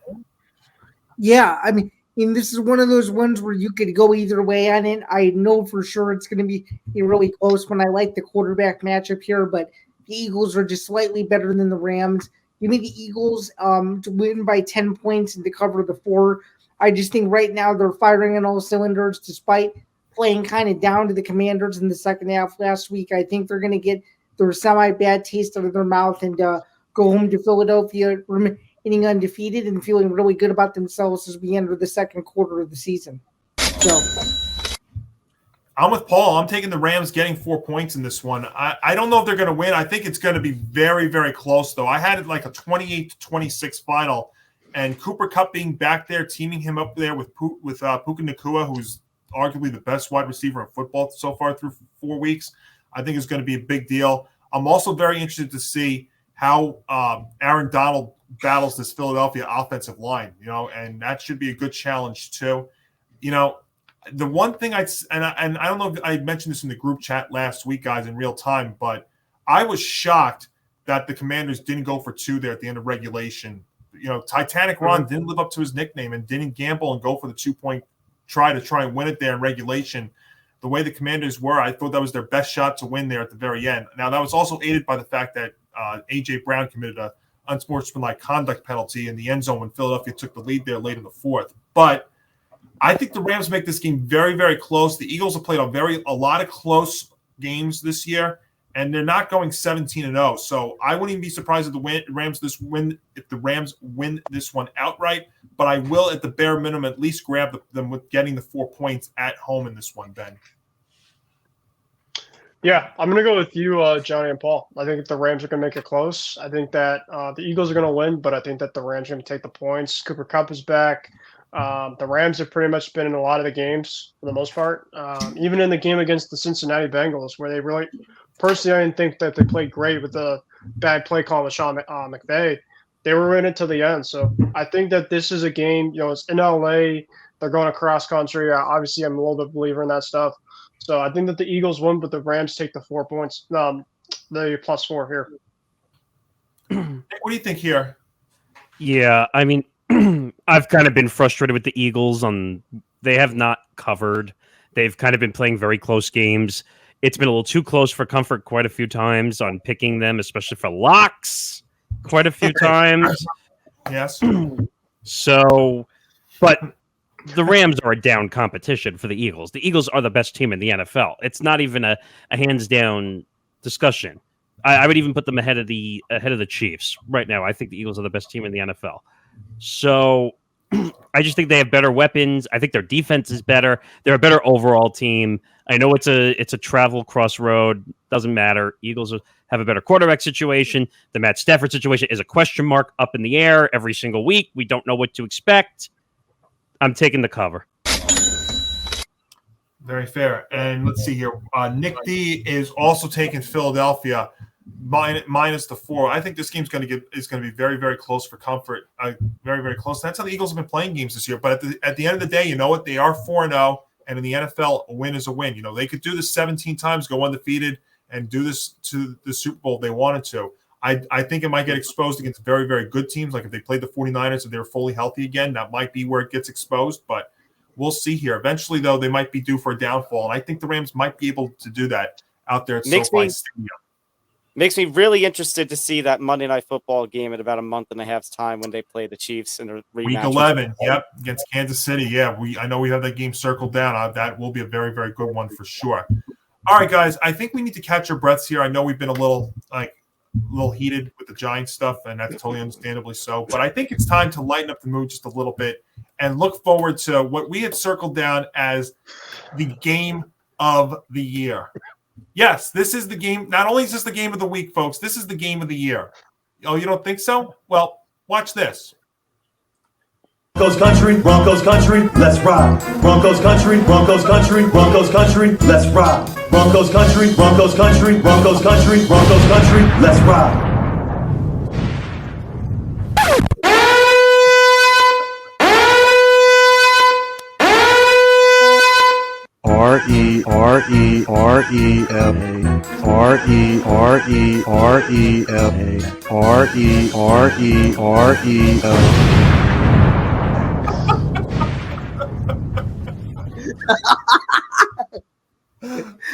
Yeah, I mean, this is one of those ones where you could go either way on it. I know for sure it's going to be a really close one. I like the quarterback matchup here, but the Eagles are just slightly better than the Rams. Give me the Eagles to win by 10 points and to cover the 4. I just think right now they're firing on all cylinders despite playing kind of down to the Commanders in the second half last week. I think they're going to get their semi-bad taste out of their mouth and go home to Philadelphia remaining undefeated and feeling really good about themselves as we enter the second quarter of the season. So I'm with Paul. I'm taking the Rams getting 4 points in this one. I don't know if they're going to win. I think it's going to be very, very close, though. I had it like a 28-26 final, and Cooper Kupp being back there, teaming him up there with Puka Nacua, who's arguably the best wide receiver in football so far through 4 weeks, I think is going to be a big deal. I'm also very interested to see how Aaron Donald battles this Philadelphia offensive line, and that should be a good challenge too. The one thing I don't know if I mentioned this in the group chat last week, guys, in real time, but I was shocked that the Commanders didn't go for 2 there at the end of regulation. Titanic Ron didn't live up to his nickname and didn't gamble and go for the 2-point try and win it there in regulation. The way the Commanders were, I thought that was their best shot to win there at the very end. Now, that was also aided by the fact that A.J. Brown committed an unsportsmanlike conduct penalty in the end zone when Philadelphia took the lead there late in the 4th. But I think the Rams make this game very, very close. The Eagles have played a lot of close games this year, and they're not going 17-0. So I wouldn't even be surprised if the Rams win this one outright. But I will, at the bare minimum, at least grab them with getting the 4 points at home in this one, Ben. Yeah, I'm going to go with you, Johnny and Paul. I think the Rams are going to make it close. I think that the Eagles are going to win, but I think that the Rams are going to take the points. Cooper Kupp is back. The Rams have pretty much been in a lot of the games for the most part. Even in the game against the Cincinnati Bengals, where they really – personally, I didn't think that they played great with the bad play call with Sean McVay. They were in it to the end. So I think that this is a game, it's in LA. They're going across country. Obviously, I'm a little bit believer in that stuff. So I think that the Eagles win, but the Rams take the 4 points, the +4 here. What do you think here? Yeah, I mean, I've kind of been frustrated with the Eagles. They have not covered. They've kind of been playing very close games. It's been a little too close for comfort quite a few times on picking them, especially for locks quite a few times. Yes. So, but the Rams are a down competition for the Eagles. The Eagles are the best team in the NFL. It's not even a hands-down discussion. I would even put them ahead of the Chiefs right now. I think the Eagles are the best team in the NFL. So I just think they have better weapons. I think their defense is better. They're a better overall team. I know it's a travel crossroad. Doesn't matter. Eagles have a better quarterback situation. The Matt Stafford situation is a question mark up in the air every single week. We don't know what to expect. I'm taking the cover. Very fair. And let's see here. Nick D is also taking Philadelphia minus the 4. I think this game's going to be very, very close for comfort. Very, very close. That's how the Eagles have been playing games this year. But at the end of the day, you know what? They are 4-0, and in the NFL, a win is a win. They could do this 17 times, go undefeated, and do this to the Super Bowl if they wanted to. I think it might get exposed against very, very good teams. Like if they played the 49ers and they're fully healthy again, that might be where it gets exposed. But we'll see here. Eventually, though, they might be due for a downfall. And I think the Rams might be able to do that out there at SoFi Stadium. Makes me really interested to see that Monday Night Football game at about a month and a half's time when they play the Chiefs in a rematch. Week 11, yep, against Kansas City. Yeah, I know we have that game circled down. That will be a very, very good one for sure. All right, guys, I think we need to catch our breaths here. I know we've been a little heated with the Giants stuff, and that's totally understandably so. But I think it's time to lighten up the mood just a little bit and look forward to what we had circled down as the game of the year. Yes, this is the game. Not only is this the game of the week, folks, this is the game of the year. Oh, you don't think so? Well, watch this. Broncos country, let's ride. Broncos country, Broncos country, let's ride. Broncos country, Broncos country, let's ride.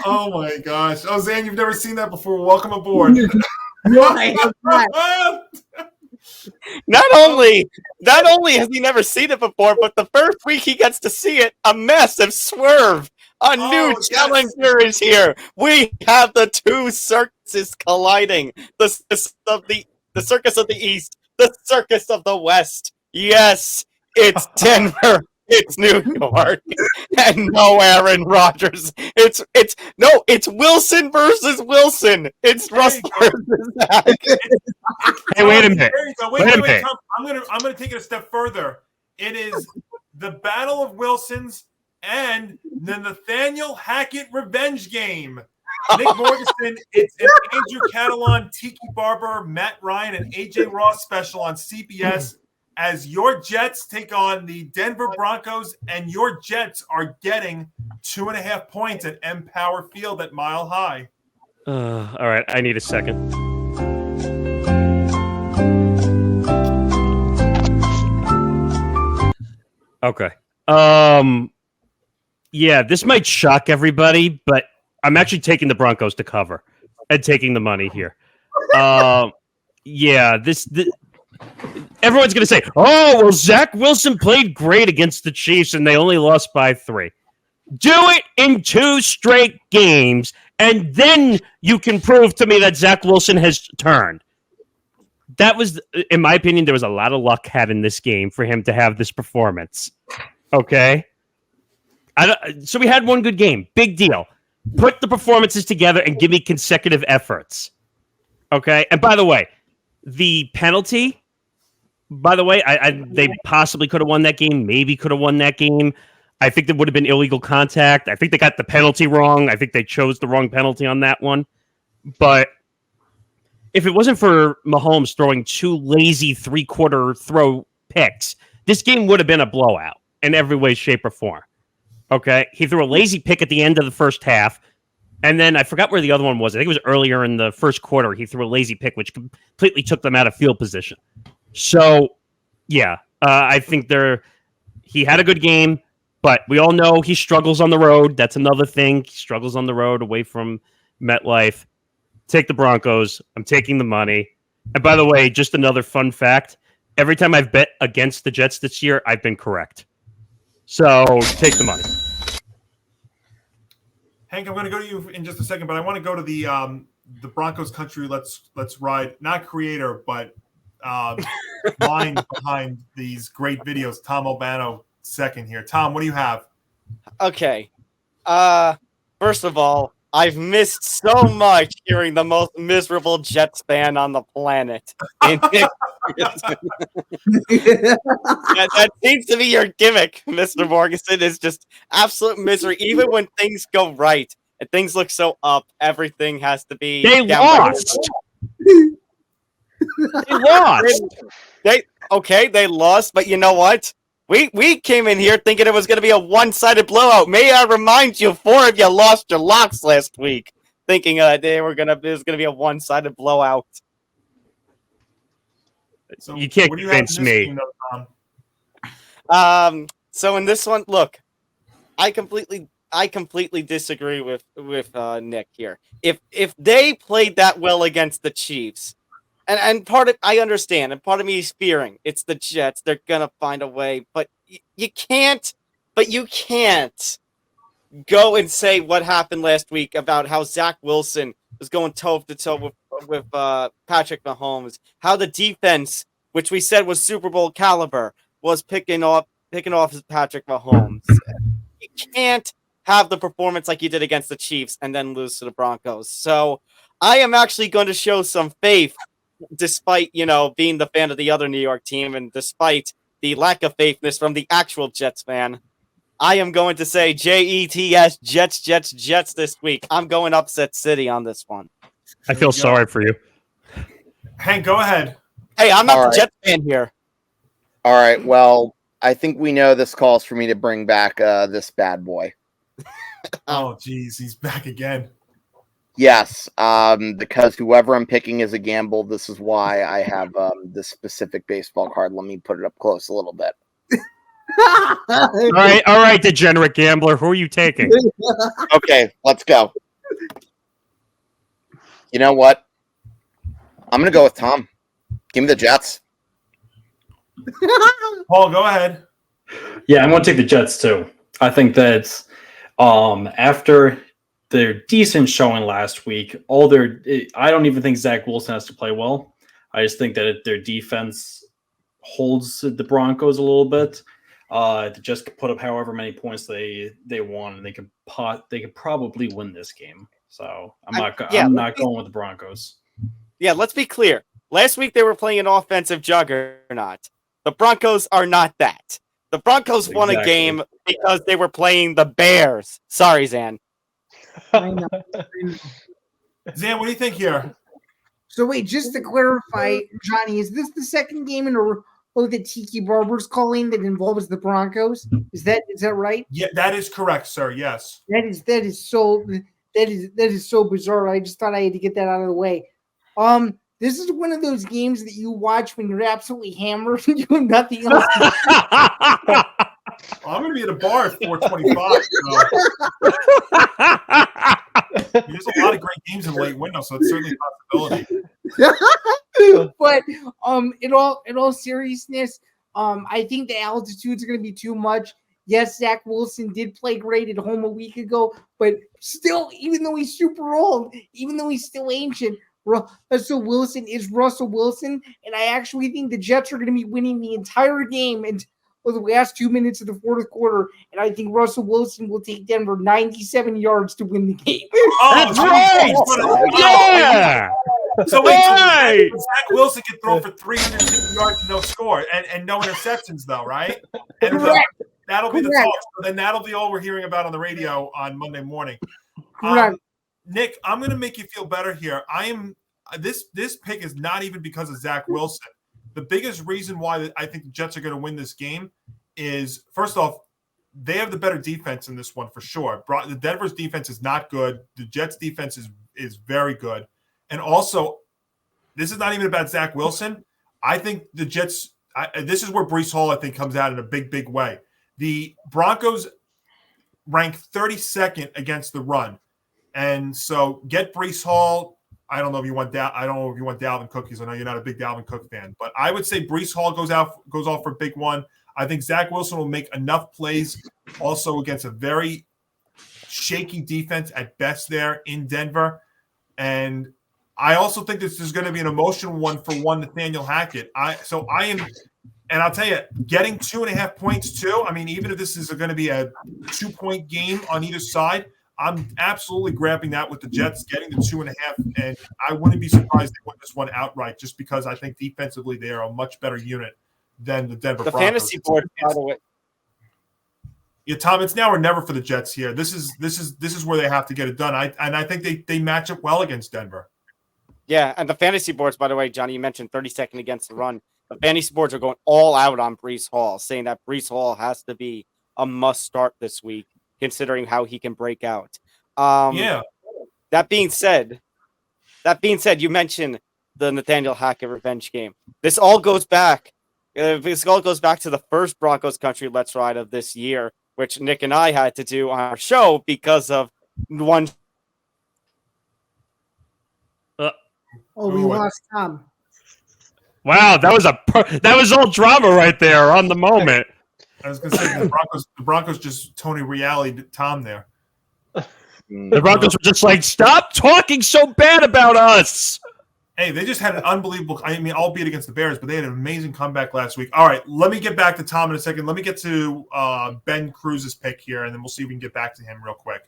Oh my gosh. Oh, Zan, you've never seen that before. Welcome aboard. No, I have not. Not only has he never seen it before, but the first week he gets to see it, a massive swerve. A new challenger is here. We have the two circuses colliding. The circus of the East, the circus of the West. Yes, it's Denver. It's New York, and no Aaron Rodgers. It's Wilson versus Wilson. It's Russ versus Zach. Hey, wait a minute. Wait. I'm gonna take it a step further. It is the Battle of Wilsons and the Nathaniel Hackett revenge game. Nick Morgasen, it's an Andrew Catalan, Tiki Barber, Matt Ryan, and AJ Ross special on CBS. As your Jets take on the Denver Broncos, and your Jets are getting 2.5 points at Empower Field at Mile High. All right, I need a second. Okay. Yeah, this might shock everybody, but I'm actually taking the Broncos to cover and taking the money here. Yeah, this everyone's going to say, oh, well, Zach Wilson played great against the Chiefs and they only lost by 3. Do it in 2 straight games, and then you can prove to me that Zach Wilson has turned. That was, in my opinion, there was a lot of luck had in this game for him to have this performance. Okay? So we had one good game. Big deal. Put the performances together and give me consecutive efforts. Okay? And by the way, the penalty... By the way, they possibly could have won that game, maybe could have won that game. I think there would have been illegal contact. I think they got the penalty wrong. I think they chose the wrong penalty on that one. But if it wasn't for Mahomes throwing 2 lazy 3-quarter throw picks, this game would have been a blowout in every way, shape, or form. Okay? He threw a lazy pick at the end of the first half, and then I forgot where the other one was. I think it was earlier in the first quarter. He threw a lazy pick, which completely took them out of field position. So, yeah, I think he had a good game, but we all know he struggles on the road. That's another thing. He struggles on the road away from MetLife. Take the Broncos. I'm taking the money. And by the way, just another fun fact. Every time I've bet against the Jets this year, I've been correct. So, take the money. Hank, I'm going to go to you in just a second, but I want to go to the Broncos country. Let's ride, not creator, but mind behind these great videos. Tom Albano second here. Tom, what do you have? Okay. First of all, I've missed so much hearing the most miserable Jets fan on the planet. That seems to be your gimmick, Mr. Morgasen, is just absolute misery. Even when things go right and things look so up, everything has to be... They lost! They lost. They lost, but you know what? We came in here thinking it was going to be a one-sided blowout. May I remind you, 4 of you lost your locks last week, thinking it was going to be a one-sided blowout. So you can't convince me. So in this one, look, I completely disagree with Nick here. If they played that well against the Chiefs. And part of I understand, and part of me is fearing it's the Jets. They're gonna find a way, but you can't go and say what happened last week about how Zach Wilson was going toe to toe with Patrick Mahomes. How the defense, which we said was Super Bowl caliber, was picking off Patrick Mahomes. You can't have the performance like you did against the Chiefs and then lose to the Broncos. So I am actually going to show some faith. Despite, being the fan of the other New York team and despite the lack of faithness from the actual Jets fan, I am going to say Jets, Jets this week. I'm going upset city on this one. I feel sorry for you. Hank, go ahead. Hey, I'm not the Jets fan here. All right, well, I think we know this calls for me to bring back this bad boy. Oh, geez, he's back again. Yes, because whoever I'm picking is a gamble. This is why I have this specific baseball card. Let me put it up close a little bit. All right, degenerate gambler. Who are you taking? Okay, let's go. You know what? I'm going to go with Tom. Give me the Jets. Paul, go ahead. Yeah, I'm going to take the Jets too. I think that after their decent showing last week, I don't even think Zach Wilson has to play well. I just think that their defense holds the Broncos a little bit. To just put up however many points they want, and they could probably win this game. So I'm not going with the Broncos. Yeah, let's be clear. Last week they were playing an offensive juggernaut. The Broncos are not that. The Broncos won a game because they were playing the Bears. Sorry, Zan. I know. Zan, what do you think here? So wait, just to clarify, Johnny, is this the second game in a row that Tiki Barber's calling that involves the Broncos? Is that right? Yeah, that is correct, sir. Yes. That is so bizarre. I just thought I had to get that out of the way. This is one of those games that you watch when you're absolutely hammered and you have nothing else to do. I'm going to be at a bar at 4:25. So. There's a lot of great games in the late window, so it's certainly a possibility. But in all seriousness, I think the altitudes are going to be too much. Yes, Zach Wilson did play great at home a week ago, but still, even though he's super old, even though he's still ancient, Russell Wilson is Russell Wilson, and I actually think the Jets are going to be winning the entire game until the last 2 minutes of the fourth quarter, and I think Russell Wilson will take Denver 97 yards to win the game. That's right! Yeah! So wait, Zach Wilson can throw for 350 yards and no score, and no interceptions, though, right? And that'll be the talk. So then that'll be all we're hearing about on the radio on Monday morning. Nick, I'm going to make you feel better here. This pick is not even because of Zach Wilson. The biggest reason why I think the Jets are going to win this game is, first off, they have the better defense in this one for sure. The Denver's defense is not good. The Jets' defense is very good. And also, this is not even about Zach Wilson. I think the Jets this is where Breece Hall, I think, comes out in a big, big way. The Broncos rank 32nd against the run. And so get Breece Hall. I don't know if you want Dalvin Cook, because I know you're not a big Dalvin Cook fan, but I would say Breece Hall goes off for a big one. I think Zach Wilson will make enough plays also against a very shaky defense at best there in Denver. And I also think this is going to be an emotional one for Nathaniel Hackett. And I'll tell you, getting 2.5 points too. I mean, even if this is going to be a 2-point game on either side, I'm absolutely grabbing that with the Jets getting the 2.5, and I wouldn't be surprised they win this one outright, just because I think defensively they are a much better unit than the Denver Broncos. Fantasy board, by the way. Yeah, Tom, it's now or never for the Jets here. This is where they have to get it done. I think they match up well against Denver. Yeah, and the fantasy boards, by the way, Johnny, you mentioned 32nd against the run. The fantasy boards are going all out on Breece Hall, saying that Breece Hall has to be a must start this week, considering how he can break out. That being said, you mentioned the Nathaniel Hackett revenge game. This all goes back to the first Broncos Country Let's Ride of this year, which Nick and I had to do on our show because of one. We lost Tom. Wow, that was all drama right there on the moment. I was going to say the Broncos just Tony Reale Tom there. The Broncos were just like, stop talking so bad about us. Hey, they just had an unbelievable, albeit against the Bears, but they had an amazing comeback last week. All right, let me get back to Tom in a second. Let me get to Ben Cruse's pick here, and then we'll see if we can get back to him real quick.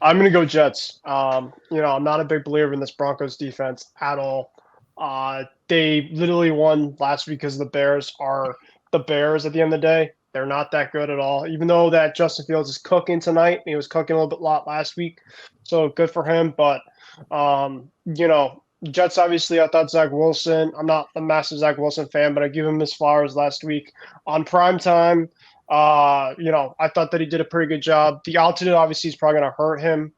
I'm going to go Jets. I'm not a big believer in this Broncos defense at all. They literally won last week because the Bears are the Bears at the end of the day. They're not that good at all, even though that Justin Fields is cooking tonight. He was cooking a lot last week, so good for him. But, Jets, obviously, I thought Zach Wilson. I'm not a massive Zach Wilson fan, but I give him his flowers last week. On primetime, I thought that he did a pretty good job. The altitude, obviously, is probably going to hurt him,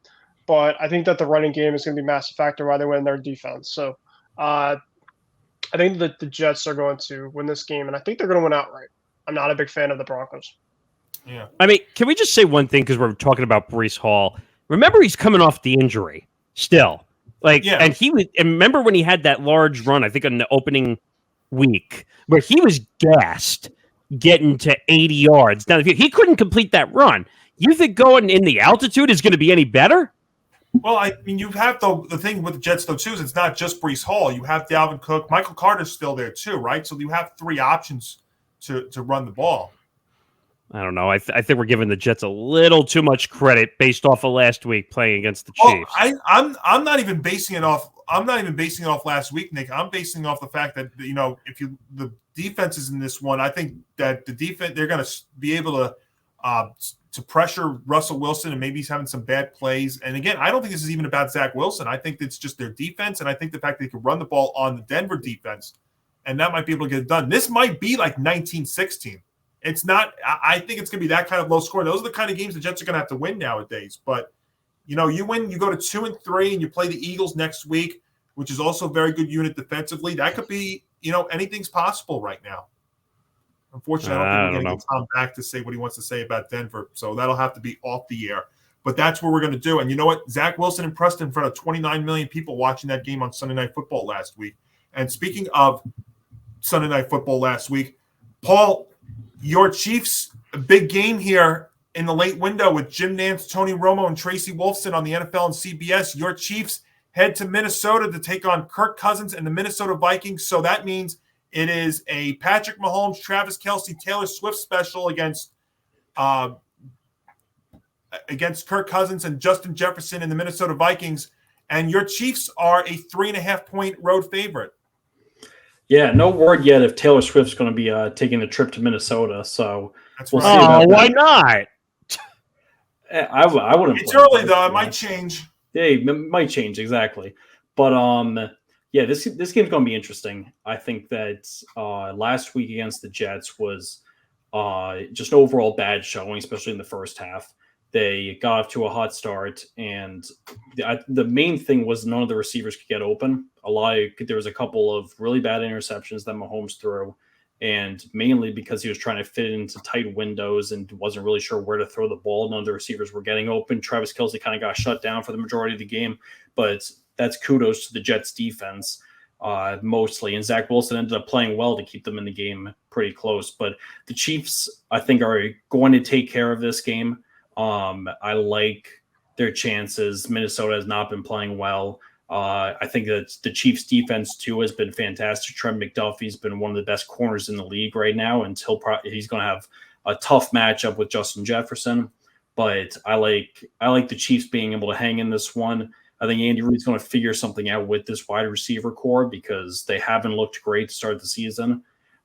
but I think that the running game is going to be a massive factor why they win their defense. So I think that the Jets are going to win this game, and I think they're going to win outright. I'm not a big fan of the Broncos. Yeah. I mean, can we just say one thing, because we're talking about Breece Hall? Remember, he's coming off the injury still. Like, Yeah. and remember when he had that large run, I think on the opening week, where he was gassed getting to 80 yards down the field. He couldn't complete that run. You think going in the altitude is going to be any better? Well, I mean, you have the thing with the Jets, though, too, is it's not just Breece Hall. You have Dalvin Cook. Michael Carter's still there, too, right? So you have 3 options to run the ball. I don't know. I think we're giving the Jets a little too much credit based off of last week playing against the Chiefs. I'm not even basing it off. I'm not even basing it off last week, Nick. I'm basing it off the fact that the defenses in this one, I think that the defense they're going to be able to pressure Russell Wilson, and maybe he's having some bad plays. And again, I don't think this is even about Zach Wilson. I think it's just their defense, and I think the fact that they can run the ball on the Denver defense, and that might be able to get it done. This might be like 19-16. It's not. I think it's going to be that kind of low score. Those are the kind of games the Jets are going to have to win nowadays. But you win, you go to 2-3, and you play the Eagles next week, which is also a very good unit defensively. That could be, anything's possible right now. Unfortunately, I don't think we're going to get Tom back to say what he wants to say about Denver, so that'll have to be off the air. But that's what we're going to do. And you know what? Zach Wilson impressed in front of 29 million people watching that game on Sunday Night Football last week. And speaking of Sunday Night Football last week, Paul, your Chiefs, a big game here in the late window with Jim Nantz, Tony Romo, and Tracy Wolfson on the NFL and CBS. Your Chiefs head to Minnesota to take on Kirk Cousins and the Minnesota Vikings. So that means it is a Patrick Mahomes, Travis Kelce, Taylor Swift special against Kirk Cousins and Justin Jefferson and the Minnesota Vikings. And your Chiefs are a 3.5-point road favorite. Yeah, no word yet if Taylor Swift's going to be taking a trip to Minnesota. So That's we'll right. see about why that. not? I wouldn't. It's early though; it might change. Yeah, it might change exactly. But yeah, this game's going to be interesting. I think that last week against the Jets was just overall bad showing, especially in the first half. They got off to a hot start, and the main thing was none of the receivers could get open. There was a couple of really bad interceptions that Mahomes threw, and mainly because he was trying to fit into tight windows and wasn't really sure where to throw the ball. None of the receivers were getting open. Travis Kelce kind of got shut down for the majority of the game, but that's kudos to the Jets defense mostly. And Zach Wilson ended up playing well to keep them in the game pretty close. But the Chiefs, I think, are going to take care of this game. I like their chances. Minnesota has not been playing well. I think that the Chiefs defense too has been fantastic. Trent McDuffie's been one of the best corners in the league right now, and he's going to have a tough matchup with Justin Jefferson. But I like the Chiefs being able to hang in this one. I think Andy Reid's going to figure something out with this wide receiver core because they haven't looked great to start the season.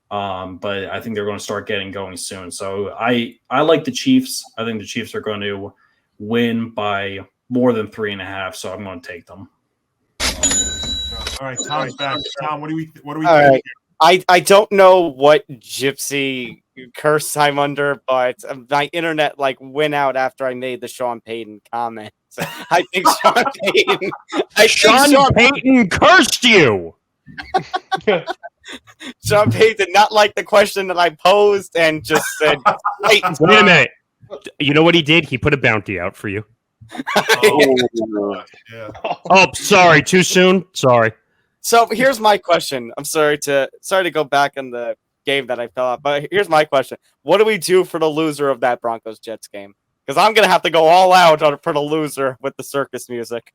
But I think they're going to start getting going soon. So I like the Chiefs. I think the Chiefs are going to win by more than 3.5. So I'm going to take them. All right, Tom's back. Tom, what do we All right. I don't know what gypsy curse I'm under, but my internet went out after I made the Sean Payton comment. So I think Sean Payton cursed you. Sean Payton did not like the question that I posed and just said, Wait a minute. You know what he did? He put a bounty out for you. Yeah. Oh, sorry. Too soon? Sorry. So here's my question. I'm sorry to go back in the game that I fell out, but here's my question. What do we do for the loser of that Broncos-Jets game? Because I'm going to have to go all out for the loser with the circus music.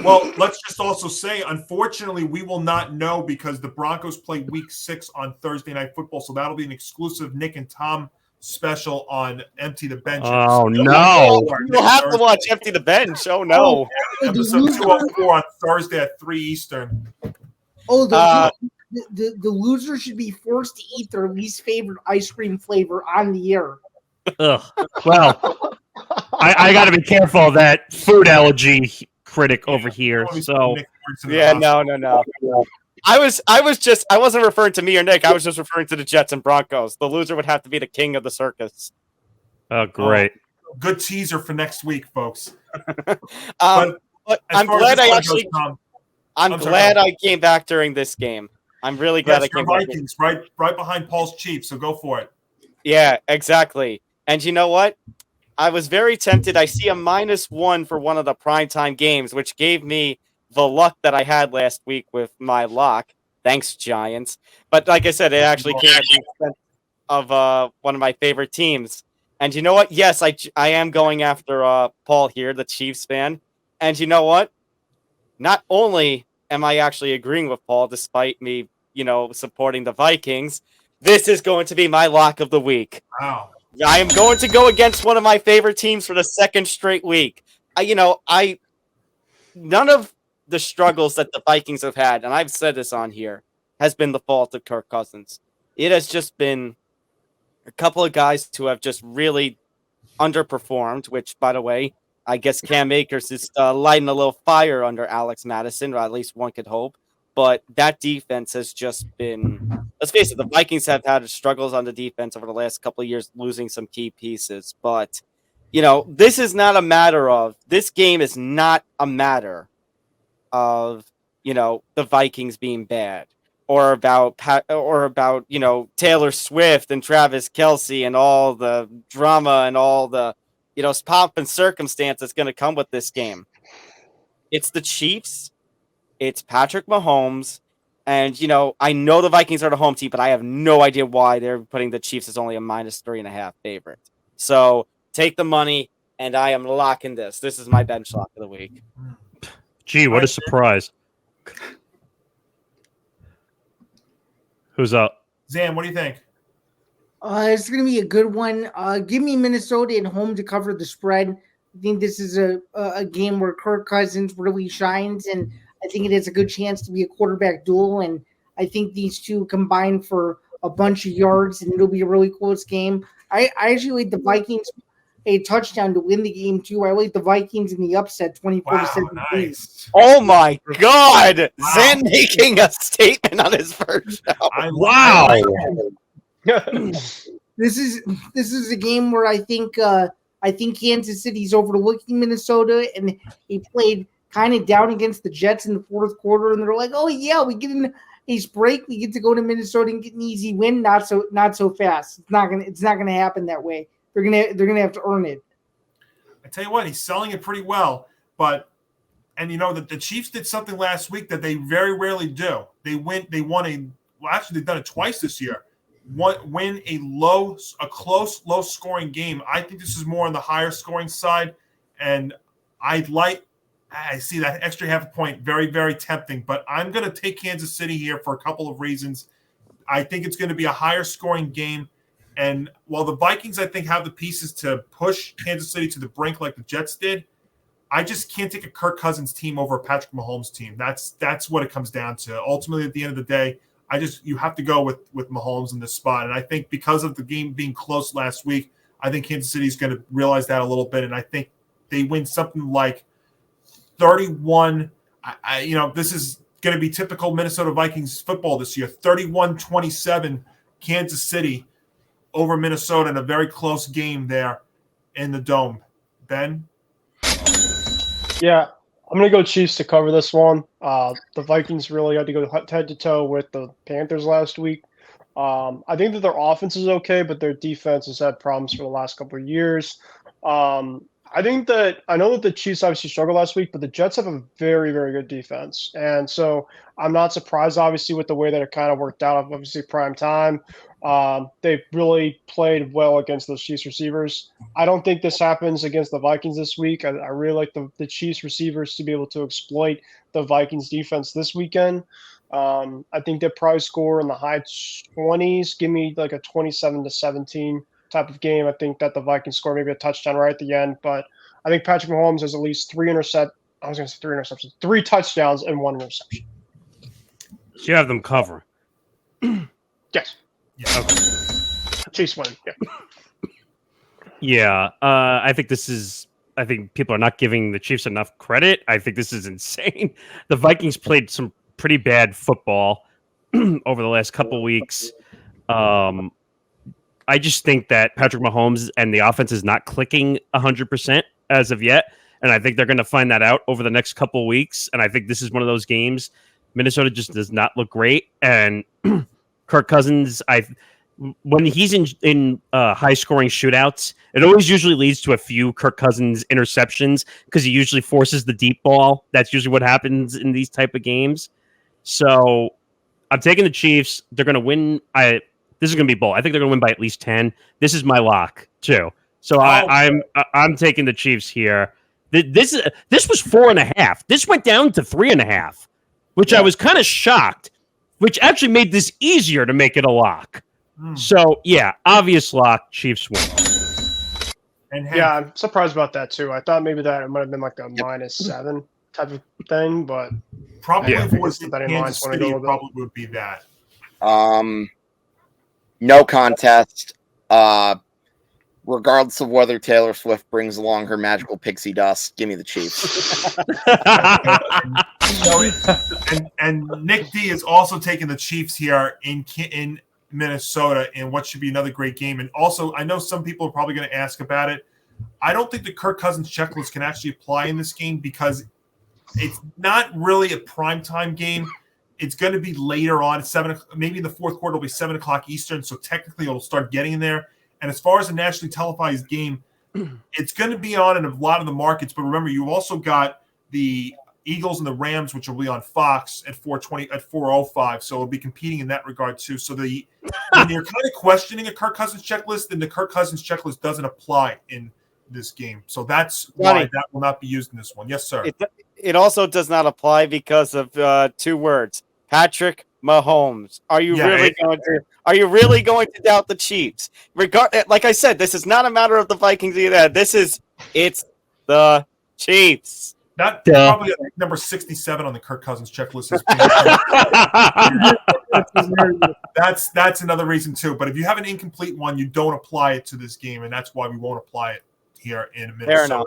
Well, let's just also say, unfortunately, we will not know because the Broncos play Week 6 on Thursday Night Football, so that'll be an exclusive Nick and Tom special on Empty the Bench. Oh, no. You'll have to watch Empty the Bench. Oh, no. Episode 204 on Thursday at 3 Eastern. Oh, the loser should be forced to eat their least favorite ice cream flavor on the air. Ugh. Well, I got to be careful of that food allergy critic over here. So yeah, no. I wasn't referring to me or Nick. I was just referring to the Jets and Broncos. The loser would have to be the king of the circus. Oh, great. Good teaser for next week, folks. But I'm glad I came back during this game. I'm really glad I came back. Vikings, right behind Paul's Chiefs, so go for it. Yeah, exactly. And you know what? I was very tempted. I see a -1 for one of the primetime games, which gave me the luck that I had last week with my lock. Thanks, Giants. But like I said, it actually came at the expense of one of my favorite teams. And you know what? Yes, I am going after Paul here, the Chiefs fan. And you know what? Not only am I actually agreeing with Paul, despite me, supporting the Vikings, this is going to be my lock of the week. Wow. I am going to go against one of my favorite teams for the second straight week. None of the struggles that the Vikings have had, and I've said this on here, has been the fault of Kirk Cousins. It has just been a couple of guys who have just really underperformed, which, by the way, I guess Cam Akers is lighting a little fire under Alex Madison, or at least one could hope. But that defense has just been, let's face it, the Vikings have had struggles on the defense over the last couple of years, losing some key pieces. But, this is not a matter of, this game is not a matter of, the Vikings being bad or about Taylor Swift and Travis Kelce and all the drama and all the, pomp and circumstance that's going to come with this game. It's the Chiefs. It's Patrick Mahomes. And, I know the Vikings are the home team, but I have no idea why they're putting the Chiefs as only a -3.5 favorite. So take the money, and I am locking this. This is my bench lock of the week. Gee, what a surprise. Who's up? Zan, what do you think? It's going to be a good one. Give me Minnesota at home to cover the spread. I think this is a game where Kirk Cousins really shines, and I think it has a good chance to be a quarterback duel. And I think these two combine for a bunch of yards, and it'll be a really close game. I actually like the Vikings a touchdown to win the game too. I like the Vikings in the upset 24-17. Nice. Oh my God! Wow. Zan making a statement on his first show. Wow. This is a game where I think Kansas City's overlooking Minnesota, and he played kind of down against the Jets in the fourth quarter, and they're like, "Oh yeah, we get an ace break. We get to go to Minnesota and get an easy win. Not so fast. It's not gonna happen that way. They're gonna have to earn it." I tell you what, he's selling it pretty well. But that the Chiefs did something last week that they very rarely do. Actually they've done it twice this year. Win a close, low-scoring game. I think this is more on the higher scoring side, and I see that extra half a point very, very tempting. But I'm going to take Kansas City here for a couple of reasons. I think it's going to be a higher scoring game, and while the Vikings, I think, have the pieces to push Kansas City to the brink like the Jets did, I just can't take a Kirk Cousins team over a Patrick Mahomes team. That's what it comes down to. Ultimately, at the end of the day, you have to go with Mahomes in this spot. And I think because of the game being close last week, I think Kansas City is going to realize that a little bit. And I think they win something like 31. This is going to be typical Minnesota Vikings football this year. 31-27 Kansas City over Minnesota in a very close game there in the Dome. Ben? Yeah. I'm going to go Chiefs to cover this one. The Vikings really had to go head-to-toe with the Panthers last week. I think that their offense is okay, but their defense has had problems for the last couple of years. I know that the Chiefs obviously struggled last week, but the Jets have a very, very good defense. And so I'm not surprised, obviously, with the way that it kind of worked out, obviously prime time. They really played well against those Chiefs receivers. I don't think this happens against the Vikings this week. I really like the Chiefs receivers to be able to exploit the Vikings defense this weekend. I think they'll probably score in the high 20s. Give me like a 27-17 type of game. I think that the Vikings score maybe a touchdown right at the end, but I think Patrick Mahomes has at least three interceptions, 3 touchdowns and 1 interception. So you have them cover. Yes. Yeah. Okay. Chiefs win. Yeah. I think people are not giving the Chiefs enough credit. I think this is insane. The Vikings played some pretty bad football over the last couple weeks. I just think that Patrick Mahomes and the offense is not clicking 100% as of yet. And I think they're going to find that out over the next couple of weeks. And I think this is one of those games. Minnesota just does not look great. And Kirk Cousins, when he's in high scoring shootouts, it always usually leads to a few Kirk Cousins interceptions because he usually forces the deep ball. That's usually what happens in these type of games. So I'm taking the Chiefs. They're going to win. This is going to be bold. I think they're going to win by at least 10. This is my lock too. So I'm taking the Chiefs here. This was 4.5. This went down to 3.5, which I was kind of shocked, which actually made this easier to make it a lock. So, yeah, obvious lock, Chiefs win. Yeah, I'm surprised about that, too. I thought maybe that it might have been like a -7 type of thing, but... Probably if it was in Kansas City, it probably would be that. No contest. Regardless of whether Taylor Swift brings along her magical pixie dust, give me the Chiefs. and Nick D is also taking the Chiefs here in Minnesota in what should be another great game. And also, I know some people are probably going to ask about it. I don't think the Kirk Cousins checklist can actually apply in this game because it's not really a primetime game. It's going to be later on at 7. Maybe in the fourth quarter, it'll be 7 o'clock Eastern. So technically, it'll start getting in there. And as far as a nationally televised game, it's going to be on in a lot of the markets. But remember, you also got the Eagles and the Rams, which will be on Fox at 4:05. So it'll be competing in that regard too. So when you're kind of questioning a Kirk Cousins checklist, then the Kirk Cousins checklist doesn't apply in this game. So that's why that will not be used in this one. Yes, sir. It also does not apply because of 2 words: Patrick Mahomes. Are you really going to doubt the Chiefs? Like I said, this is not a matter of the Vikings either. It's the Chiefs. That probably number 67 on the Kirk Cousins checklist. That's another reason too. But if you have an incomplete one, you don't apply it to this game, and that's why we won't apply it here in Minnesota. Fair enough.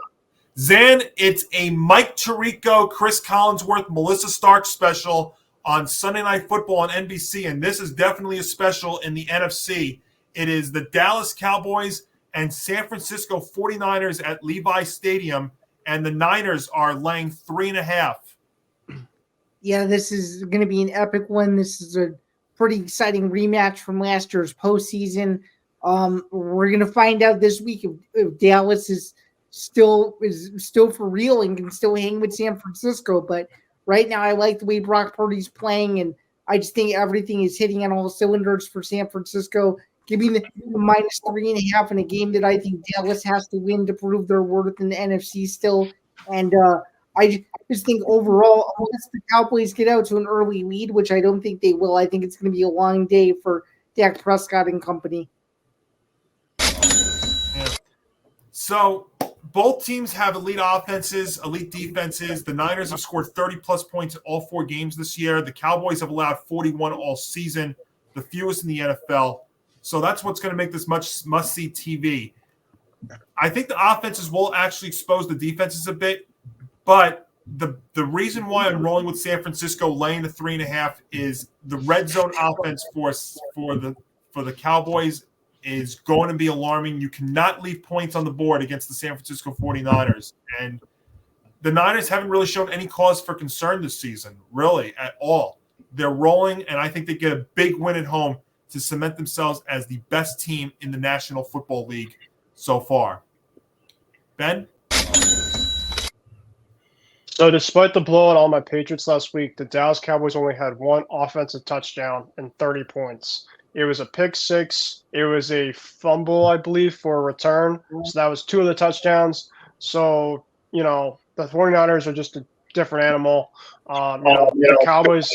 Zan, it's a Mike Tirico, Chris Collinsworth, Melissa Stark special on Sunday Night Football on NBC, and this is definitely a special in the NFC. It is the Dallas Cowboys and San Francisco 49ers at Levi Stadium. And the Niners are laying 3.5. Yeah, this is going to be an epic one. This is a pretty exciting rematch from last year's postseason. We're going to find out this week if Dallas is still for real and can still hang with San Francisco. But right now, I like the way Brock Purdy's playing, and I just think everything is hitting on all cylinders for San Francisco. Give me the -3.5 in a game that I think Dallas has to win to prove their worth in the NFC still. And I just think overall, unless the Cowboys get out to an early lead, which I don't think they will, I think it's going to be a long day for Dak Prescott and company. Yeah. So both teams have elite offenses, elite defenses. The Niners have scored 30-plus points in all 4 games this year. The Cowboys have allowed 41 all season, the fewest in the NFL. So that's what's going to make this must-see TV. I think the offenses will actually expose the defenses a bit, but the reason why I'm rolling with San Francisco laying the 3.5 is the red zone offense for the Cowboys is going to be alarming. You cannot leave points on the board against the San Francisco 49ers. And the Niners haven't really shown any cause for concern this season, really, at all. They're rolling, and I think they get a big win at home to cement themselves as the best team in the National Football League so far. Ben? So despite the blowout on my Patriots last week, the Dallas Cowboys only had 1 offensive touchdown and 30 points. It was a pick 6. It was a fumble, I believe, for a return. So that was 2 of the touchdowns. So, the 49ers are just a different animal. The Cowboys,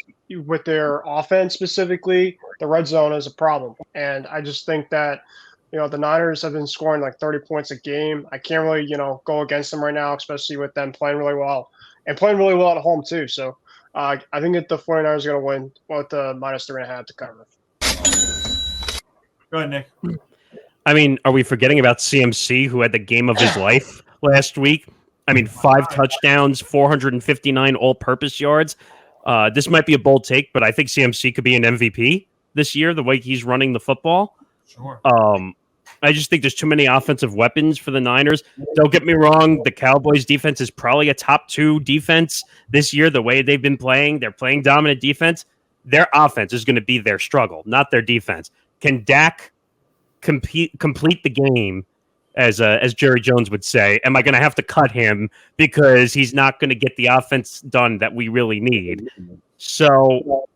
with their offense specifically, the red zone is a problem. And I just think that, the Niners have been scoring like 30 points a game. I can't really, go against them right now, especially with them playing really well and playing really well at home too. So I think that the 49ers are going to win with the -3.5 to cover. Go ahead, Nick. I mean, are we forgetting about CMC, who had the game of his life last week? I mean, 5 touchdowns, 459 all-purpose yards. This might be a bold take, but I think CMC could be an MVP this year, the way he's running the football. Sure. I just think there's too many offensive weapons for the Niners. Don't get me wrong, the Cowboys defense is probably a top 2 defense this year, the way they've been playing. They're playing dominant defense. Their offense is going to be their struggle, not their defense. can Dak complete the game, as Jerry Jones would say? Am I going to have to cut him because he's not going to get the offense done that we really need? So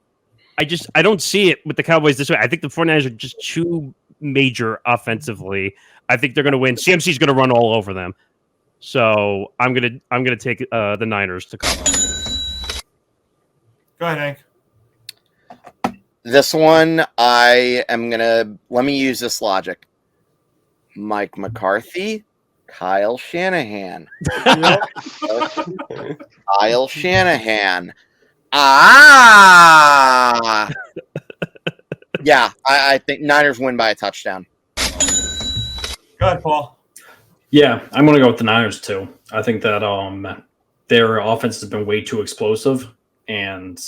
I don't see it with the Cowboys this way. I think the 49ers are just too major offensively. I think they're going to win. CMC's going to run all over them. So I'm gonna take the Niners to cover. Go ahead, Hank. This one, let me use this logic. Mike McCarthy, Kyle Shanahan. Kyle Shanahan. Yeah, I think Niners win by a touchdown. Go ahead, Paul. Yeah, I'm going to go with the Niners too. I think that their offense has been way too explosive, and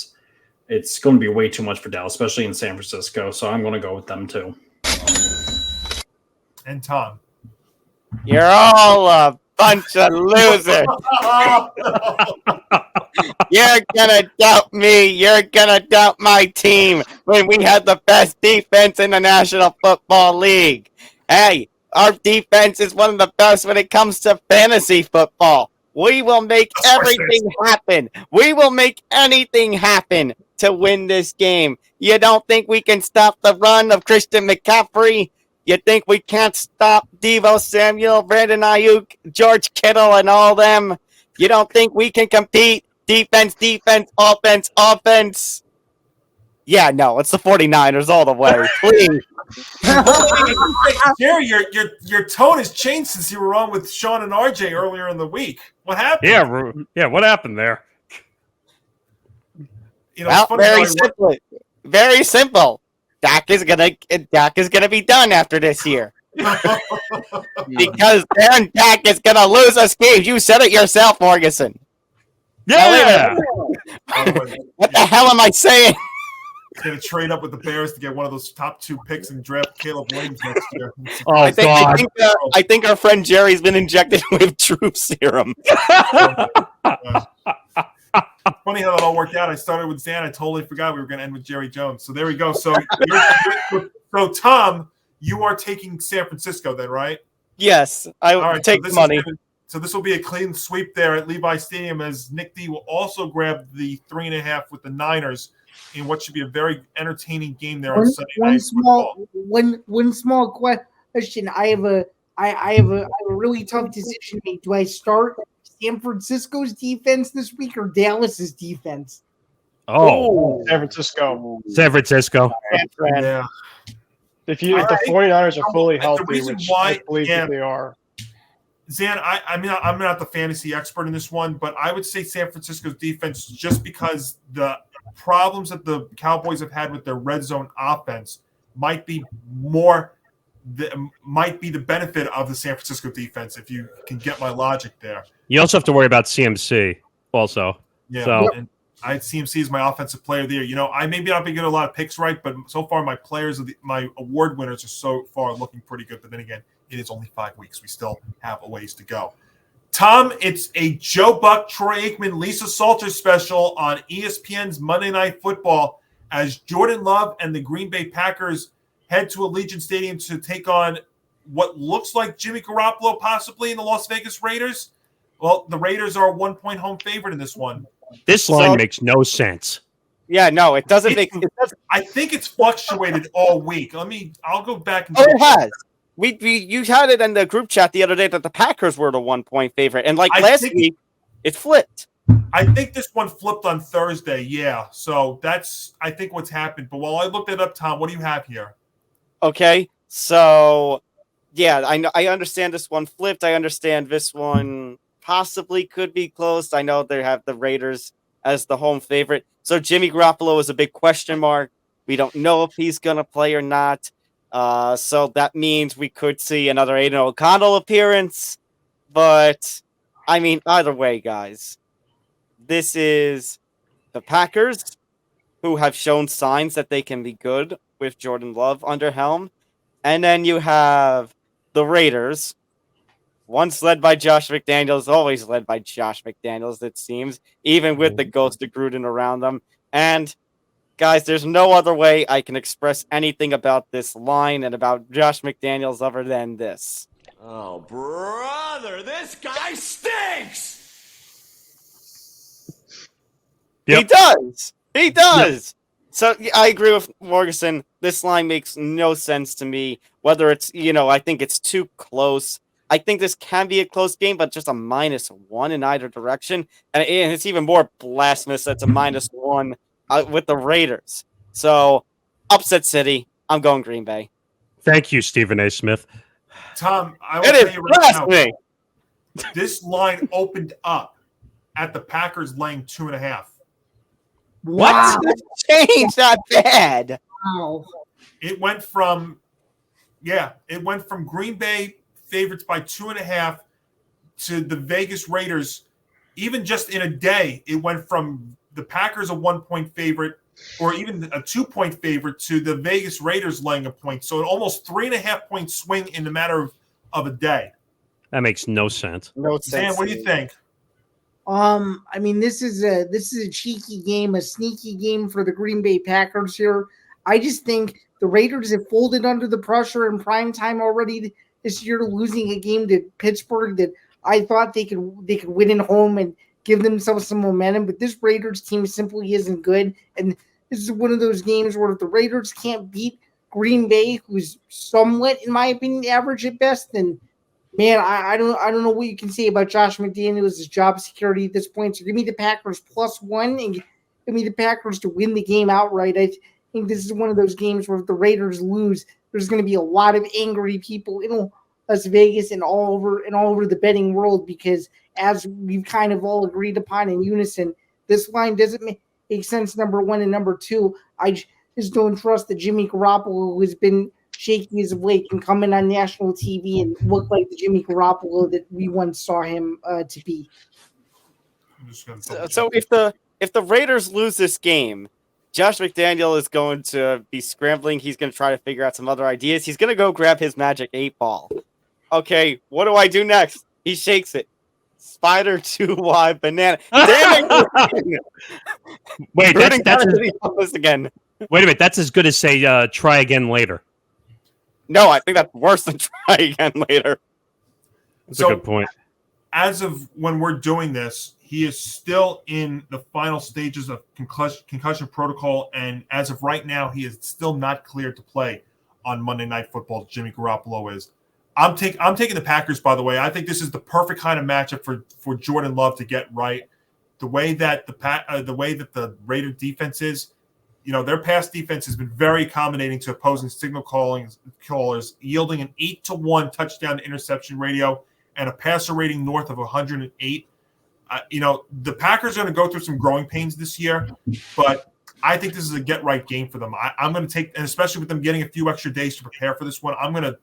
it's going to be way too much for Dallas, especially in San Francisco. So I'm going to go with them too. And Tom. You're all a bunch of losers. You're going to doubt me. You're going to doubt my team when we had the best defense in the National Football League. Hey, our defense is one of the best when it comes to fantasy football. We will make everything happen. We will make anything happen to win this game. You don't think we can stop the run of Christian McCaffrey? You think we can't stop Devo Samuel, Brandon Ayuk, George Kittle, and all them? You don't think we can compete? Defense, offense, offense. Yeah, no, it's the 49ers all the way. Please. Jerry, your tone has changed since you were on with Sean and RJ earlier in the week. What happened? Yeah, what happened there? You know, very simple. Dak is gonna be done after this year. Because Aaron Dak is gonna lose us games. You said it yourself, Morgasen. Yeah. What the hell am I saying? He's going to trade up with the Bears to get one of those top 2 picks and draft Caleb Williams next year. I think our friend Jerry's been injected with true serum. Funny how that all worked out. I started with Zan. I totally forgot we were going to end with Jerry Jones. So there we go. So, so Tom, you are taking San Francisco then, right? Yes, I will take the money. So this will be a clean sweep there at Levi Stadium, as Nick D will also grab the 3.5 with the Niners in what should be a very entertaining game there on Sunday night. One small question. I have a really tough decision to make. Do I start San Francisco's defense this week or Dallas's defense? Oh, San Francisco. Yeah. If the 49ers are fully healthy, which I believe that they are. Zan, I'm not the fantasy expert in this one, but I would say San Francisco's defense, just because the problems that the Cowboys have had with their red zone offense might be the benefit of the San Francisco defense, if you can get my logic there. You also have to worry about CMC also. Yeah, so. And CMC is my offensive player there. You know, I maybe not been getting a lot of picks right, but so far my award winners are so far looking pretty good. But then again, it is only 5 weeks. We still have a ways to go. Tom, it's a Joe Buck, Troy Aikman, Lisa Salter special on ESPN's Monday Night Football as Jordan Love and the Green Bay Packers head to Allegiant Stadium to take on what looks like Jimmy Garoppolo possibly in the Las Vegas Raiders. Well, the Raiders are a 1-point home favorite in this one. This line makes no sense. Yeah, no, it doesn't make sense. I think it's fluctuated all week. I'll go back and it has. You had it in the group chat the other day that the Packers were the 1-point favorite, and last week, it flipped. I think this one flipped on Thursday. Yeah, so that's I think what's happened. But while I looked it up, Tom, what do you have here? Okay, so yeah, I understand this one flipped. I understand this one possibly could be close. I know they have the Raiders as the home favorite. So Jimmy Garoppolo is a big question mark. We don't know if he's going to play or not. So that means we could see another Aiden O'Connell appearance. But, I mean, either way, guys, this is the Packers, who have shown signs that they can be good with Jordan Love under helm. And then you have the Raiders, once led by Josh McDaniels, always led by Josh McDaniels, it seems, even with the ghost of Gruden around them. And Guys, there's no other way I can express anything about this line and about Josh McDaniels other than this. Oh, brother, this guy stinks! Yep. He does! He does! So, I agree with Morgasen. This line makes no sense to me. Whether it's, I think it's too close. I think this can be a close game, but just a -1 in either direction. And it's even more blasphemous that's a -1 with the Raiders. So, upset city. I'm going Green Bay. Thank you, Stephen A. Smith. Tom, I will It tell is you right now, blasphemy! this line opened up at the Packers laying 2.5. Wow. What? Change that bad. Wow. It went from Green Bay favorites by 2.5 to the Vegas Raiders. Even just in a day, it went from the Packers a 1-point favorite, or even a 2-point favorite, to the Vegas Raiders laying a point. So an almost 3.5-point swing in the matter of a day. That makes no sense. No Sam, sense. what do you think? I mean, this is a cheeky game, a sneaky game for the Green Bay Packers here. I just think the Raiders have folded under the pressure in prime time already this year, losing a game to Pittsburgh that I thought they could win at home and give themselves some momentum. But this Raiders team simply isn't good, and this is one of those games where if the Raiders can't beat Green Bay, who's somewhat, in my opinion, average at best, then man, I don't know what you can say about Josh McDaniels' job security at this point. So give me the Packers +1 and give me the Packers to win the game outright. I think this is one of those games where if the Raiders lose, there's going to be a lot of angry people in Las Vegas and all over the betting world, because as we've kind of all agreed upon in unison, this line doesn't make sense, number one, and number two, I just don't trust that Jimmy Garoppolo, who has been shaky as of late, can come in on national TV and look like the Jimmy Garoppolo that we once saw him to be. So if the Raiders lose this game, Josh McDaniel is going to be scrambling. He's going to try to figure out some other ideas. He's going to go grab his magic 8-ball. Okay, what do I do next? He shakes it. Spider 2Y banana. Damn it! Wait, that's again. Wait a minute. That's as good as say try again later. No, I think that's worse than try again later. That's a good point. As of when we're doing this, he is still in the final stages of concussion protocol, and as of right now, he is still not cleared to play on Monday Night Football. Jimmy Garoppolo is. I'm taking the Packers, by the way. I think this is the perfect kind of matchup for Jordan Love to get right. The way that the Raider defense is, their pass defense has been very accommodating to opposing signal callers, yielding an 8-to-1 touchdown to interception ratio and a passer rating north of 108. The Packers are going to go through some growing pains this year, but I think this is a get-right game for them. I'm going to take, and especially with them getting a few extra days to prepare for this one, I'm going to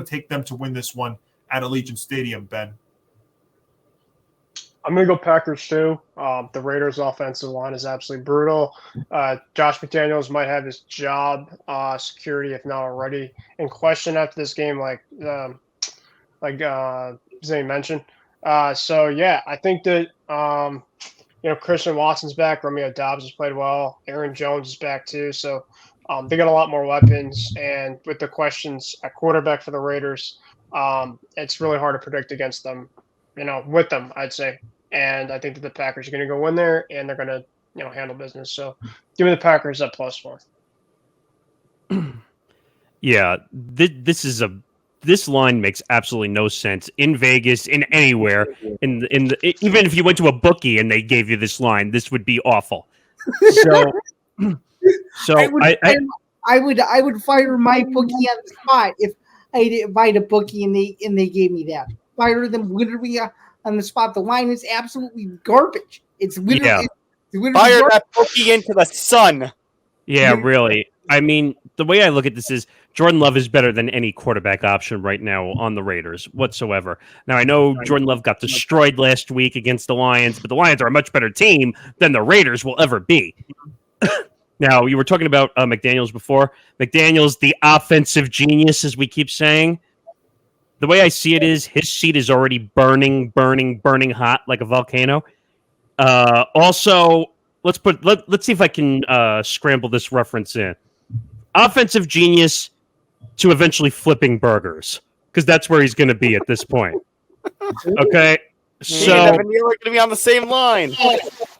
take them to win this one at Allegiant Stadium, Ben. I'm going to go Packers too. The Raiders' offensive line is absolutely brutal. Josh McDaniels might have his job security, if not already, in question after this game, like Zain mentioned. So, yeah, I think that, Christian Watson's back. Romeo Doubs has played well. Aaron Jones is back too. So they got a lot more weapons. And with the questions at quarterback for the Raiders, it's really hard to predict against them, with them, I'd say. And I think that the Packers are going to go in there and they're going to, handle business. So give me the Packers at +4. Yeah, this line makes absolutely no sense in Vegas, in anywhere, even if you went to a bookie and they gave you this line, this would be awful. So I would fire my bookie on the spot if I had a bookie and they gave me that. Fire them literally on the spot. The line is absolutely garbage. It's literally, fire that bookie into the sun. Yeah, really. I mean, the way I look at this is Jordan Love is better than any quarterback option right now on the Raiders whatsoever. Now, I know Jordan Love got destroyed last week against the Lions, but the Lions are a much better team than the Raiders will ever be. Now, you were talking about McDaniels before. McDaniels, the offensive genius, as we keep saying. The way I see it is his seat is already burning hot like a volcano. Also, let's see if I can scramble this reference in. Offensive genius to eventually flipping burgers, because that's where he's going to be at this point. Okay, so Evan, you're going to be on the same line.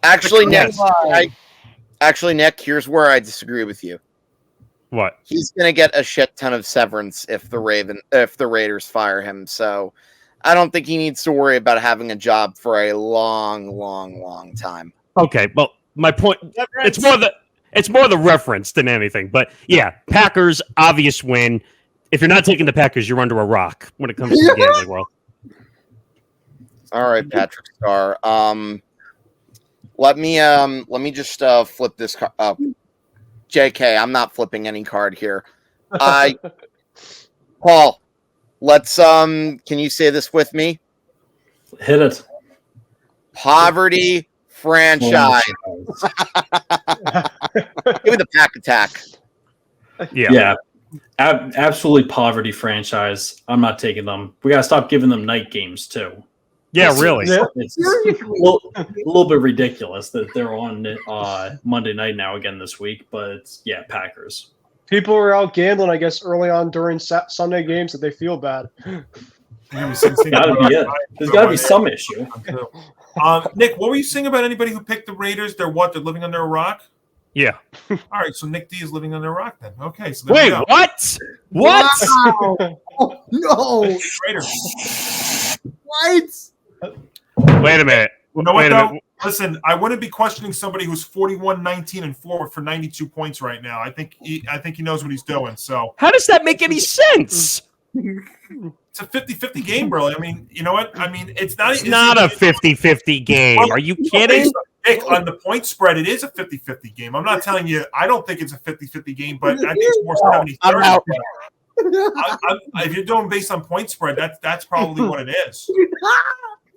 Actually, Nick, Yes. Nick, here's where I disagree with you. what? He's going to get a shit ton of severance if the Raiders fire him. So I don't think he needs to worry about having a job for a long time. Okay, well, my point. It's more the reference than anything. But yeah, Packers obvious win. If you're not taking the Packers, you're under a rock when it comes to the gambling world. All right, Patrick Starr. Let me just flip this card. JK, I'm not flipping any card here. Paul, let's can you say this with me? Hit it. Poverty franchise. Give me the pack attack. Yeah. Absolutely poverty franchise. I'm not taking them. We got to stop giving them night games, too. Yeah, really. It's a little bit ridiculous that they're on Monday night now again this week, but yeah, Packers. People are out gambling, I guess, early on during Sunday games that they feel bad. There's got to be some issue. Nick, what were you saying about anybody who picked the Raiders? They're living under a rock? Yeah. All right, so Nick D is living under a rock then. Okay, so wait, what? What? Wow. Oh, no. Raiders. What? Wait a minute. You know what, though? Listen, I wouldn't be questioning somebody who's 41-19-4 for 92 points right now. I think he knows what he's doing. So how does that make any sense? It's a 50-50 game, bro. I mean, you know what? I mean, it's not a 50-50 game. Are you kidding? Nick, on the point spread, it is a 50-50 game. I'm not telling you I don't think it's a 50-50 game, but I think it's more 70-30. If you're doing based on point spread, that's probably what it is.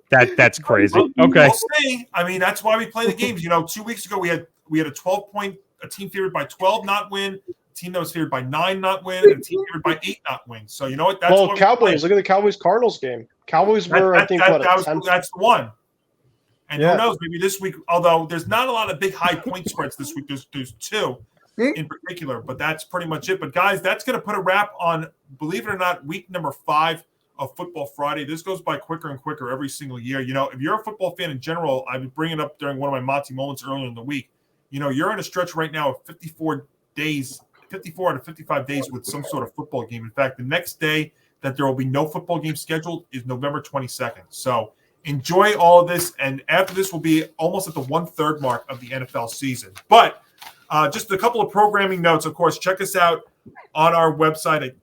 That's crazy. Okay. We'll see. I mean, that's why we play the games. 2 weeks ago we had a 12-point, a team favored by 12 not win, a team that was favored by 9 not win, and a team favored by 8 not win. So you know what? That's Cowboys. Look at the Cowboys-Cardinals game. Cowboys were, I think, that's the one. And who knows? Maybe this week, although there's not a lot of big high point spreads this week. There's 2 in particular, but that's pretty much it. But guys, that's going to put a wrap on, believe it or not, week number 5 of Football Friday. This goes by quicker and quicker every single year. If you're a football fan in general, I've been bringing it up during one of my Monty moments earlier in the week. You're in a stretch right now of 54 to 55 days with some sort of football game. In fact, the next day that there will be no football game scheduled is November 22nd. So enjoy all of this, and after this will be almost at the 1/3 mark of the NFL season. But just a couple of programming notes. Of course, check us out on our website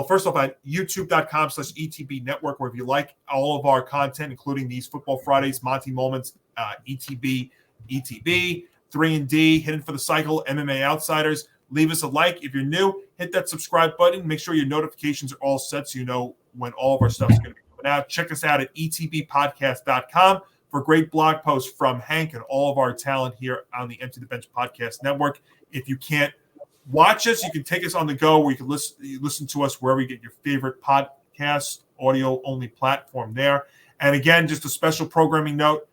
first off, at youtube.com/ETB Network, where if you like all of our content, including these Football Fridays, Monty Moments, ETB, 3&D, Hidden for the Cycle, MMA Outsiders, leave us a like. If you're new, hit that subscribe button. Make sure your notifications are all set so you know when all of our stuff is going to be coming out. Check us out at etbpodcast.com for great blog posts from Hank and all of our talent here on the Empty the Bench Podcast Network. If you can't watch us, you can take us on the go, where you can listen to us wherever you get your favorite podcast, audio-only platform there. And again, just a special programming note,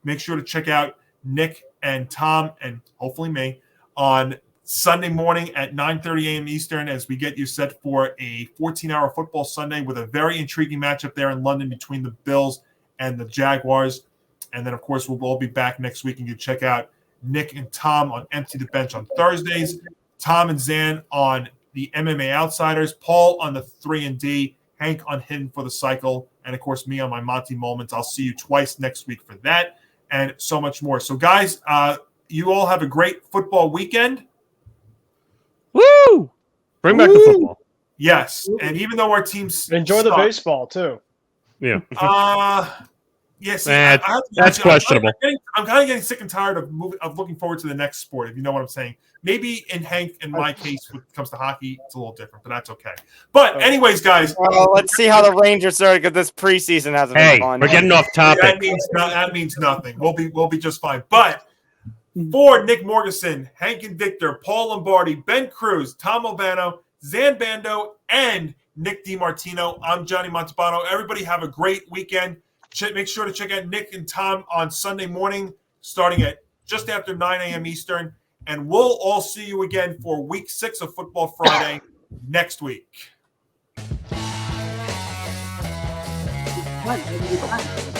make sure to check out Nick and Tom and hopefully me on Sunday morning at 9:30 a.m. Eastern as we get you set for a 14-hour football Sunday with a very intriguing matchup there in London between the Bills and the Jaguars. And then, of course, we'll all be back next week, and you check out Nick and Tom on Empty the Bench on Thursdays, Tom and Zan on the MMA Outsiders, Paul on the 3&D, Hank on Hidden for the Cycle, and, of course, me on my Monty Moments. I'll see you twice next week for that and so much more. So, guys, you all have a great football weekend. Woo! Bring back the football. Yes, and even though our teams enjoy the baseball, too. Yeah. Yes, that's questionable. I'm kind of getting sick and tired of looking forward to the next sport, if you know what I'm saying. Maybe in Hank, in my case, when it comes to hockey, it's a little different, but that's okay. But anyways, guys. Well, let's see how the Rangers are, because this preseason hasn't been fun. We're getting off topic. That means nothing. We'll be just fine. But for Nick Morgasen, Hank Indictor, Paul Lombardi, Ben Kruse, Tom Albano, Zain Bando, and Nick DiMartino, I'm Johnny Montalbano. Everybody have a great weekend. Make sure to check out Nick and Tom on Sunday morning, starting at just after 9 a.m. Eastern. And we'll all see you again for Week 6 of Football Friday next week. Fun.